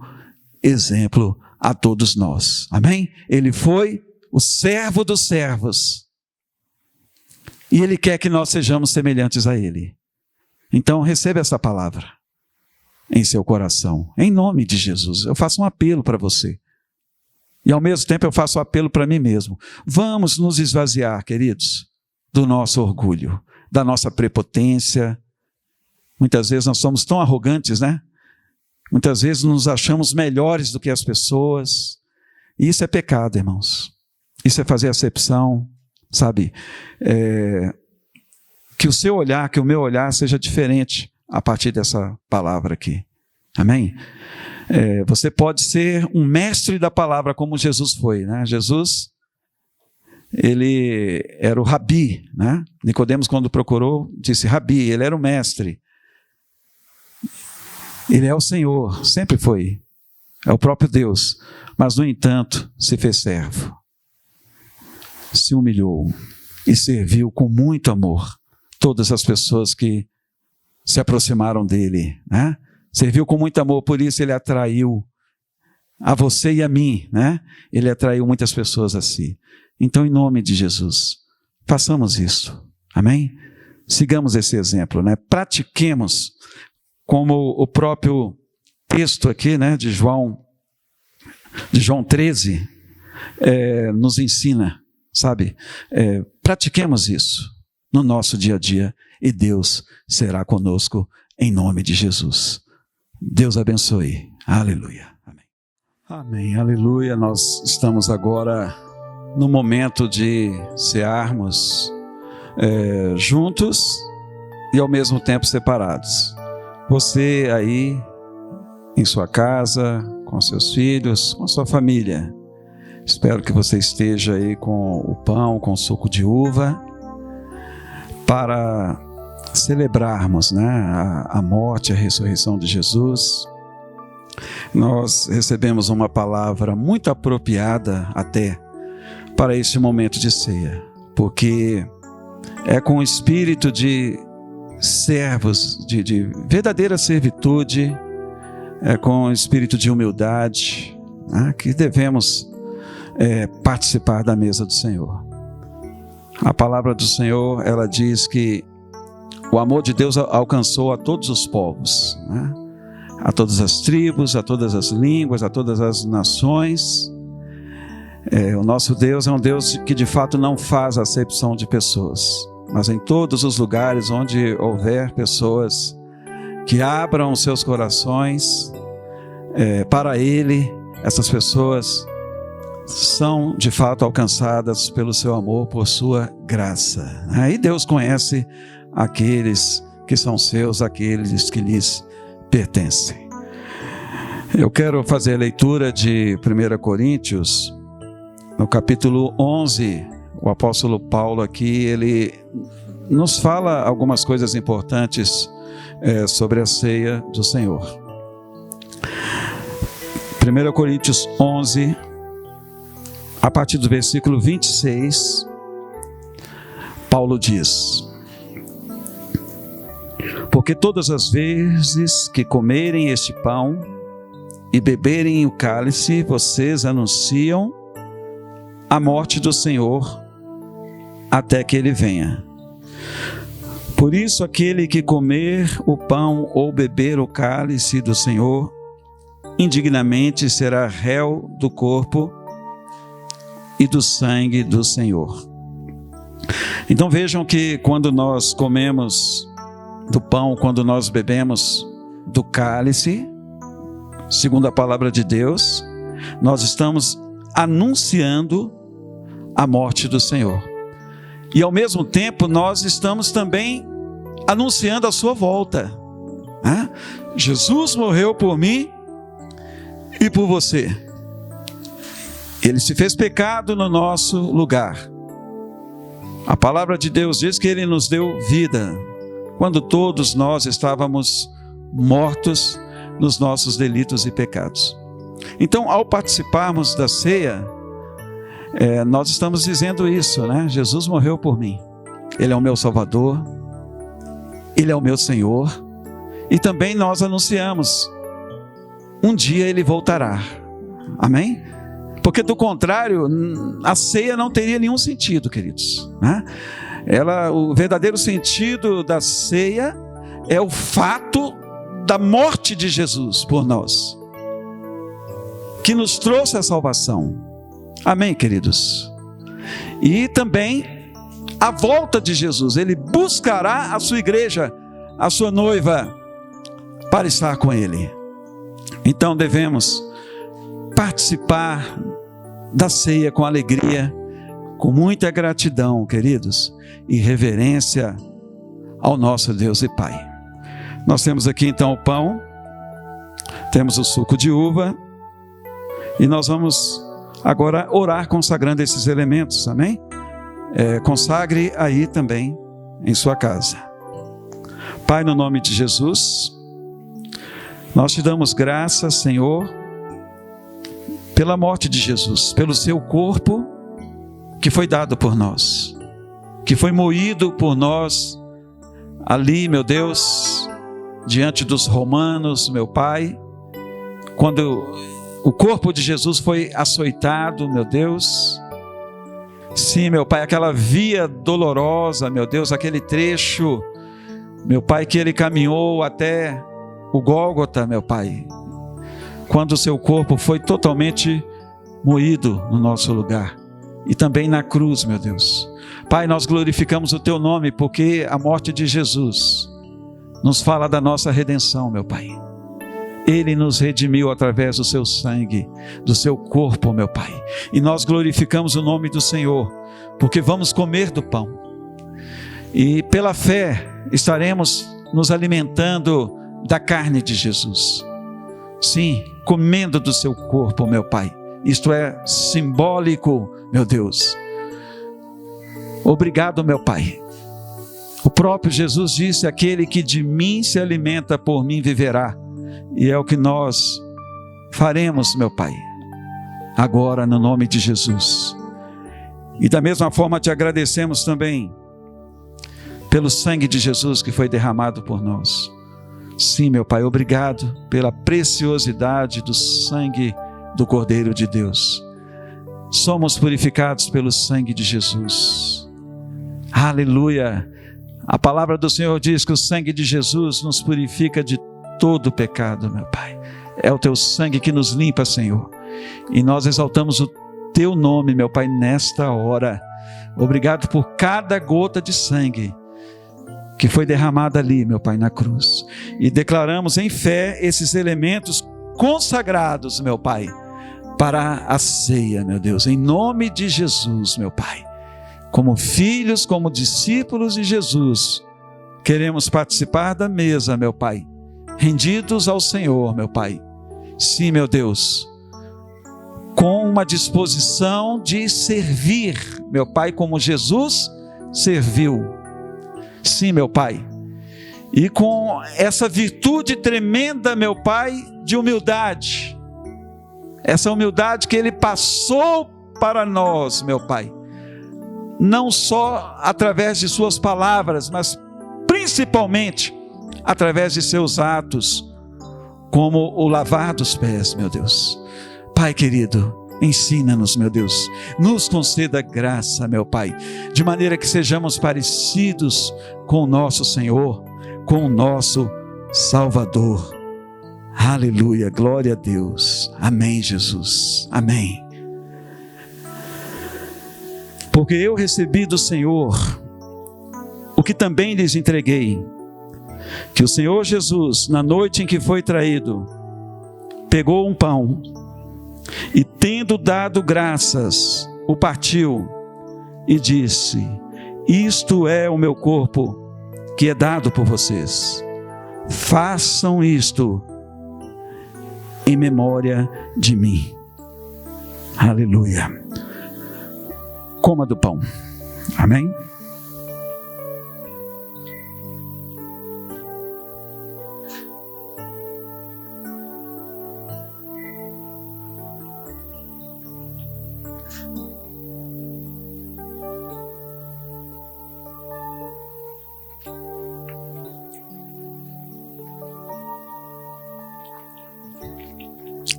exemplo a todos nós. Amém? Ele foi o servo dos servos. E Ele quer que nós sejamos semelhantes a Ele. Então, receba essa palavra em seu coração, em nome de Jesus. Eu faço um apelo para você. E ao mesmo tempo eu faço um apelo para mim mesmo. Vamos nos esvaziar, queridos, do nosso orgulho, da nossa prepotência. Muitas vezes nós somos tão arrogantes, né? Muitas vezes nos achamos melhores do que as pessoas. E isso é pecado, irmãos. Isso é fazer acepção, sabe? Que o seu olhar, que o meu olhar seja diferente a partir dessa palavra aqui. Amém? Você pode ser um mestre da palavra como Jesus foi, né? Jesus, ele era o rabi, né? Nicodemos, quando procurou, disse rabi, ele era o mestre. Ele é o Senhor, sempre foi. É o próprio Deus. Mas, no entanto, se fez servo. Se humilhou e serviu com muito amor todas as pessoas que se aproximaram dele, né? Serviu com muito amor, por isso ele atraiu a você e a mim, né? Ele atraiu muitas pessoas a si. Então, em nome de Jesus, façamos isso, amém? Sigamos esse exemplo, né? Pratiquemos, como o próprio texto aqui, né, de João 13, nos ensina, sabe? Pratiquemos isso no nosso dia a dia e Deus será conosco em nome de Jesus. Deus abençoe. Aleluia. Amém. Amém. Aleluia. Nós estamos agora no momento de cearmos juntos e ao mesmo tempo separados. Você aí em sua casa, com seus filhos, com sua família. Espero que você esteja aí com o pão, com o suco de uva, para celebrarmos, né, a morte e a ressurreição de Jesus. Nós recebemos uma palavra muito apropriada até para este momento de ceia, porque é com o espírito de servos, de verdadeira servitude, é com o espírito de humildade, né, que devemos participar da mesa do Senhor. A palavra do Senhor, ela diz que o amor de Deus alcançou a todos os povos, né? A todas as tribos, a todas as línguas, a todas as nações. O nosso Deus é um Deus que de fato não faz acepção de pessoas, mas em todos os lugares onde houver pessoas que abram os seus corações para Ele, essas pessoas são de fato alcançadas pelo seu amor, por sua graça. Aí Deus conhece aqueles que são seus, aqueles que lhes pertencem. Eu quero fazer a leitura de 1 Coríntios, no capítulo 11. O apóstolo Paulo aqui, ele nos fala algumas coisas importantes sobre a ceia do Senhor. 1 Coríntios 11, a partir do versículo 26, Paulo diz: porque todas as vezes que comerem este pão e beberem o cálice, vocês anunciam a morte do Senhor até que Ele venha. Por isso, aquele que comer o pão ou beber o cálice do Senhor indignamente será réu do corpo e do sangue do Senhor. Então vejam que quando nós comemos do pão, quando nós bebemos do cálice, segundo a palavra de Deus, nós estamos anunciando a morte do Senhor. E ao mesmo tempo nós estamos também anunciando a sua volta. Jesus morreu por mim e por você. Ele se fez pecado no nosso lugar. A palavra de Deus diz que Ele nos deu vida quando todos nós estávamos mortos nos nossos delitos e pecados. Então, ao participarmos da ceia, nós estamos dizendo isso, né? Jesus morreu por mim. Ele é o meu Salvador, Ele é o meu Senhor, e também nós anunciamos: um dia Ele voltará. Amém? Porque do contrário, a ceia não teria nenhum sentido, queridos, né? O verdadeiro sentido da ceia é o fato da morte de Jesus por nós, que nos trouxe a salvação. Amém, queridos? E também a volta de Jesus. Ele buscará a sua igreja, a sua noiva, para estar com Ele. Então devemos participar da ceia com alegria, com muita gratidão, queridos, e reverência ao nosso Deus e Pai. Nós temos aqui então o pão, temos o suco de uva, e nós vamos agora orar consagrando esses elementos, amém? Consagre aí também em sua casa. Pai, no nome de Jesus, nós te damos graças, Senhor, pela morte de Jesus, pelo seu corpo que foi dado por nós, que foi moído por nós ali, meu Deus, diante dos romanos, meu Pai, quando o corpo de Jesus foi açoitado, meu Deus. Sim, meu Pai, aquela via dolorosa, meu Deus, aquele trecho, meu Pai, que ele caminhou até o Gólgota, meu Pai, quando o seu corpo foi totalmente moído no nosso lugar, e também na cruz, meu Deus. Pai, nós glorificamos o teu nome, porque a morte de Jesus nos fala da nossa redenção, meu Pai. Ele nos redimiu através do seu sangue, do seu corpo, meu Pai. E nós glorificamos o nome do Senhor, porque vamos comer do pão. E pela fé estaremos nos alimentando da carne de Jesus. Sim, comendo do seu corpo, meu Pai. Isto é simbólico, meu Deus. Obrigado, meu Pai. O próprio Jesus disse: aquele que de mim se alimenta, por mim viverá. E é o que nós faremos, meu Pai, agora no nome de Jesus. E da mesma forma te agradecemos também pelo sangue de Jesus que foi derramado por nós. Sim, meu Pai, obrigado pela preciosidade do sangue do Cordeiro de Deus. Somos purificados pelo sangue de Jesus. Aleluia! A palavra do Senhor diz que o sangue de Jesus nos purifica de todo pecado, meu Pai. É o teu sangue que nos limpa, Senhor. E nós exaltamos o teu nome, meu Pai, nesta hora. Obrigado por cada gota de sangue que foi derramada ali, meu Pai, na cruz. E declaramos em fé esses elementos consagrados, meu Pai, para a ceia, meu Deus, em nome de Jesus, meu Pai. Como filhos, como discípulos de Jesus, queremos participar da mesa, meu Pai, rendidos ao Senhor, meu Pai. Sim, meu Deus, com uma disposição de servir, meu Pai, como Jesus serviu. Sim, meu Pai. E com essa virtude tremenda, meu Pai, de humildade. Essa humildade que Ele passou para nós, meu Pai. Não só através de suas palavras, mas principalmente através de seus atos, como o lavar dos pés, meu Deus. Pai querido, ensina-nos, meu Deus, nos conceda graça, meu Pai, de maneira que sejamos parecidos com o nosso Senhor, com o nosso Salvador. Aleluia, glória a Deus. Amém, Jesus, amém. Porque eu recebi do Senhor o que também lhes entreguei, que o Senhor Jesus, na noite em que foi traído, pegou um pão e, tendo dado graças, o partiu e disse: isto é o meu corpo que é dado por vocês. Façam isto em memória de mim. Aleluia. Coma do pão. Amém?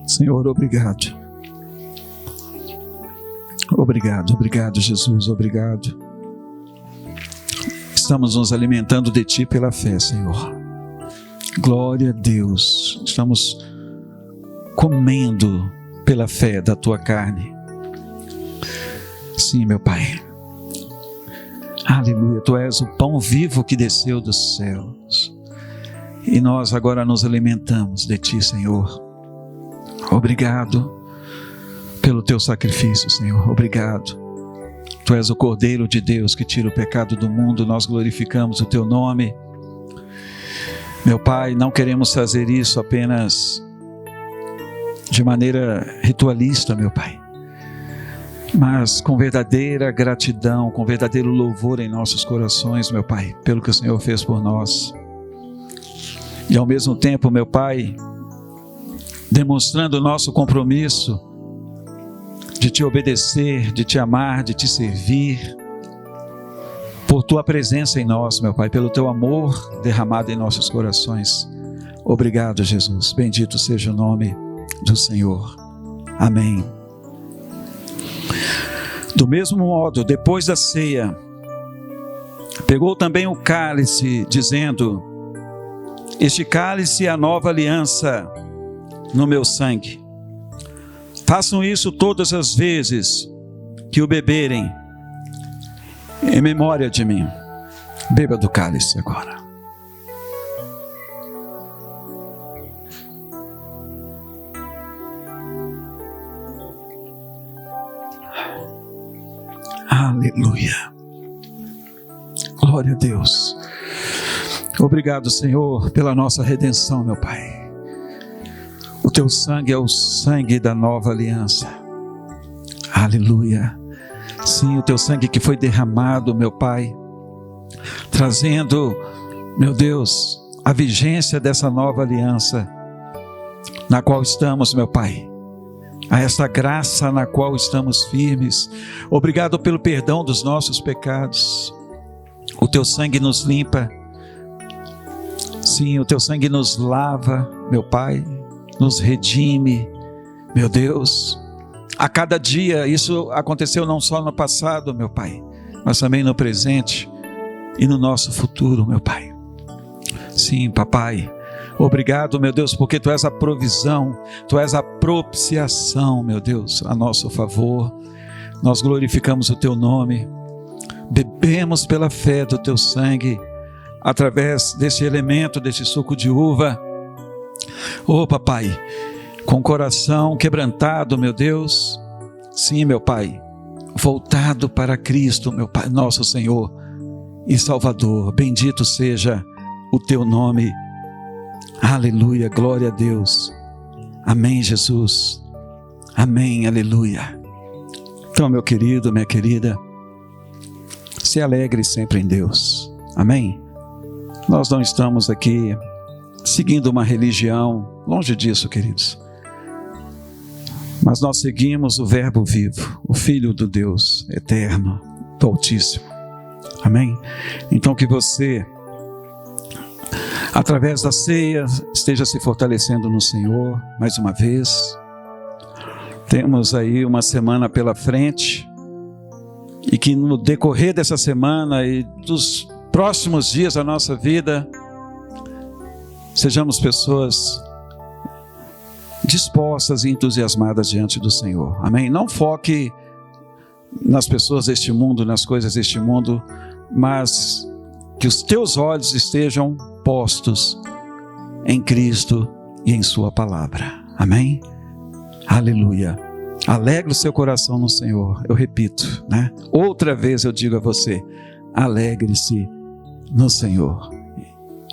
Senhor, obrigado. Obrigado, Jesus, obrigado. Estamos nos alimentando de Ti pela fé, Senhor. Glória a Deus. Estamos comendo pela fé da Tua carne. Sim, meu Pai. Aleluia. Tu és o pão vivo que desceu dos céus. E nós agora nos alimentamos de Ti, Senhor. Obrigado, pelo teu sacrifício, Senhor. Obrigado. Tu és o Cordeiro de Deus que tira o pecado do mundo. Nós glorificamos o teu nome. Meu Pai, não queremos fazer isso apenas de maneira ritualista, meu Pai, mas com verdadeira gratidão, com verdadeiro louvor em nossos corações, meu Pai, pelo que o Senhor fez por nós. E ao mesmo tempo, meu Pai, demonstrando o nosso compromisso de te obedecer, de te amar, de te servir, por tua presença em nós, meu Pai, pelo teu amor derramado em nossos corações. Obrigado, Jesus. Bendito seja o nome do Senhor. Amém. Do mesmo modo, depois da ceia, pegou também o cálice, dizendo: este cálice é a nova aliança no meu sangue. Façam isso todas as vezes que o beberem, em memória de mim. Beba do cálice agora. Aleluia. Glória a Deus. Obrigado, Senhor, pela nossa redenção, meu Pai. O teu sangue é o sangue da nova aliança. Aleluia. Sim, o teu sangue que foi derramado, meu Pai, trazendo, meu Deus, a vigência dessa nova aliança na qual estamos, meu Pai, a essa graça na qual estamos firmes. Obrigado pelo perdão dos nossos pecados. O teu sangue nos limpa. Sim, o teu sangue nos lava, meu Pai, nos redime, meu Deus. A cada dia, isso aconteceu não só no passado, meu Pai, mas também no presente e no nosso futuro, meu Pai. Sim, Papai, obrigado, meu Deus, porque Tu és a provisão, Tu és a propiciação, meu Deus, a nosso favor. Nós glorificamos o Teu nome, bebemos pela fé do Teu sangue, através desse elemento, desse suco de uva. Oh, Papai, com o coração quebrantado, meu Deus, sim, meu Pai, voltado para Cristo, meu Pai, nosso Senhor e Salvador. Bendito seja o Teu nome. Aleluia, glória a Deus. Amém, Jesus. Amém, aleluia. Então, meu querido, minha querida, se alegre sempre em Deus. Amém? Nós não estamos aqui seguindo uma religião, longe disso, queridos. Mas nós seguimos o Verbo vivo, o Filho do Deus eterno, do Altíssimo. Amém? Então que você, através da ceia, esteja se fortalecendo no Senhor, mais uma vez. Temos aí uma semana pela frente, e que no decorrer dessa semana e dos próximos dias da nossa vida, sejamos pessoas dispostas e entusiasmadas diante do Senhor. Amém? Não foque nas pessoas deste mundo, nas coisas deste mundo, mas que os teus olhos estejam postos em Cristo e em sua palavra. Amém? Aleluia. Alegre o seu coração no Senhor. Eu repito, né? Outra vez eu digo a você: alegre-se no Senhor,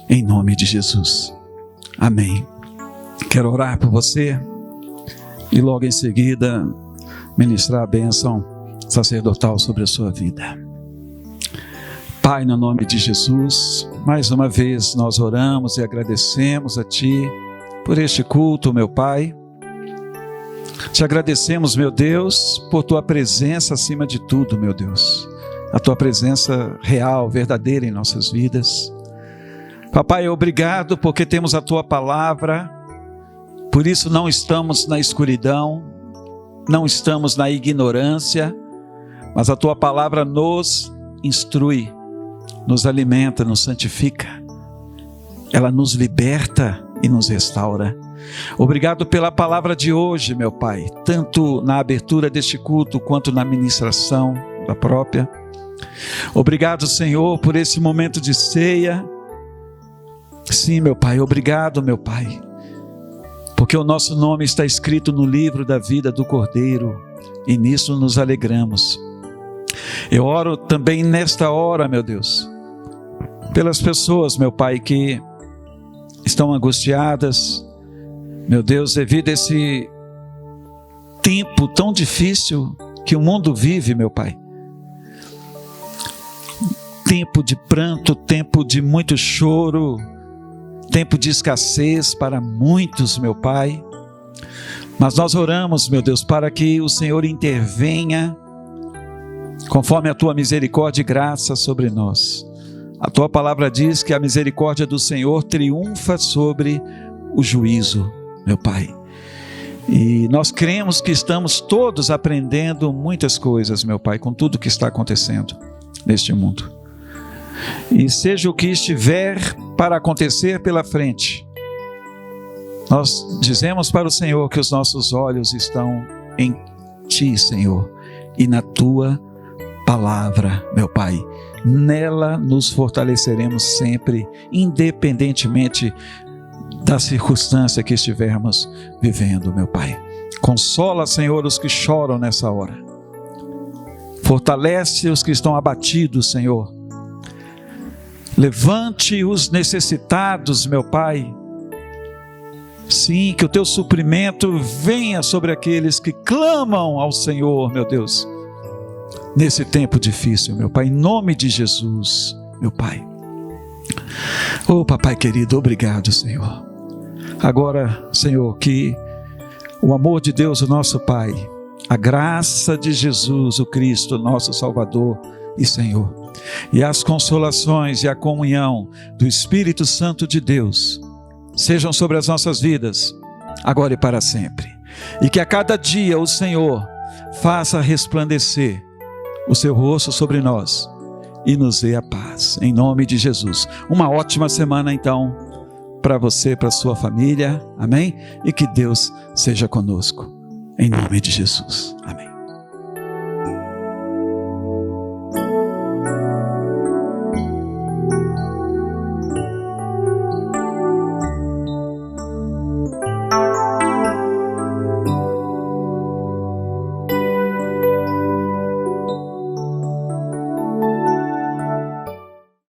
em nome de Jesus. Amém. Quero orar por você e logo em seguida ministrar a bênção sacerdotal sobre a sua vida. Pai, no nome de Jesus, mais uma vez nós oramos e agradecemos a Ti por este culto, meu Pai. Te agradecemos, meu Deus, por Tua presença acima de tudo, meu Deus. A Tua presença real, verdadeira em nossas vidas. Papai, obrigado porque temos a Tua palavra, por isso não estamos na escuridão, não estamos na ignorância, mas a Tua palavra nos instrui, nos alimenta, nos santifica, ela nos liberta e nos restaura. Obrigado pela palavra de hoje, meu Pai, tanto na abertura deste culto quanto na ministração da própria. Obrigado, Senhor, por esse momento de ceia. Sim, meu Pai, obrigado, meu Pai, porque o nosso nome está escrito no livro da vida do Cordeiro, e nisso nos alegramos. Eu oro também nesta hora, meu Deus, pelas pessoas, meu Pai, que estão angustiadas, meu Deus, devido a esse tempo tão difícil que o mundo vive, meu Pai. Tempo de pranto, tempo de muito choro, tempo de escassez para muitos, meu Pai. Mas nós oramos, meu Deus, para que o Senhor intervenha conforme a Tua misericórdia e graça sobre nós. A Tua palavra diz que a misericórdia do Senhor triunfa sobre o juízo, meu Pai. E nós cremos que estamos todos aprendendo muitas coisas, meu Pai, com tudo que está acontecendo neste mundo. E seja o que estiver para acontecer pela frente, nós dizemos para o Senhor que os nossos olhos estão em Ti, Senhor, e na Tua palavra, meu Pai. Nela nos fortaleceremos sempre, independentemente da circunstância que estivermos vivendo, meu Pai. Consola, Senhor, os que choram nessa hora. Fortalece os que estão abatidos, Senhor. Levante os necessitados, meu Pai. Sim, que o Teu suprimento venha sobre aqueles que clamam ao Senhor, meu Deus, nesse tempo difícil, meu Pai, em nome de Jesus, meu Pai. Oh, Papai querido, obrigado, Senhor. Agora, Senhor, que o amor de Deus, o nosso Pai, a graça de Jesus, o Cristo, nosso Salvador e Senhor, e as consolações e a comunhão do Espírito Santo de Deus sejam sobre as nossas vidas, agora e para sempre. E que a cada dia o Senhor faça resplandecer o seu rosto sobre nós e nos dê a paz, em nome de Jesus. Uma ótima semana então para você, para a sua família, amém? E que Deus seja conosco, em nome de Jesus. Amém.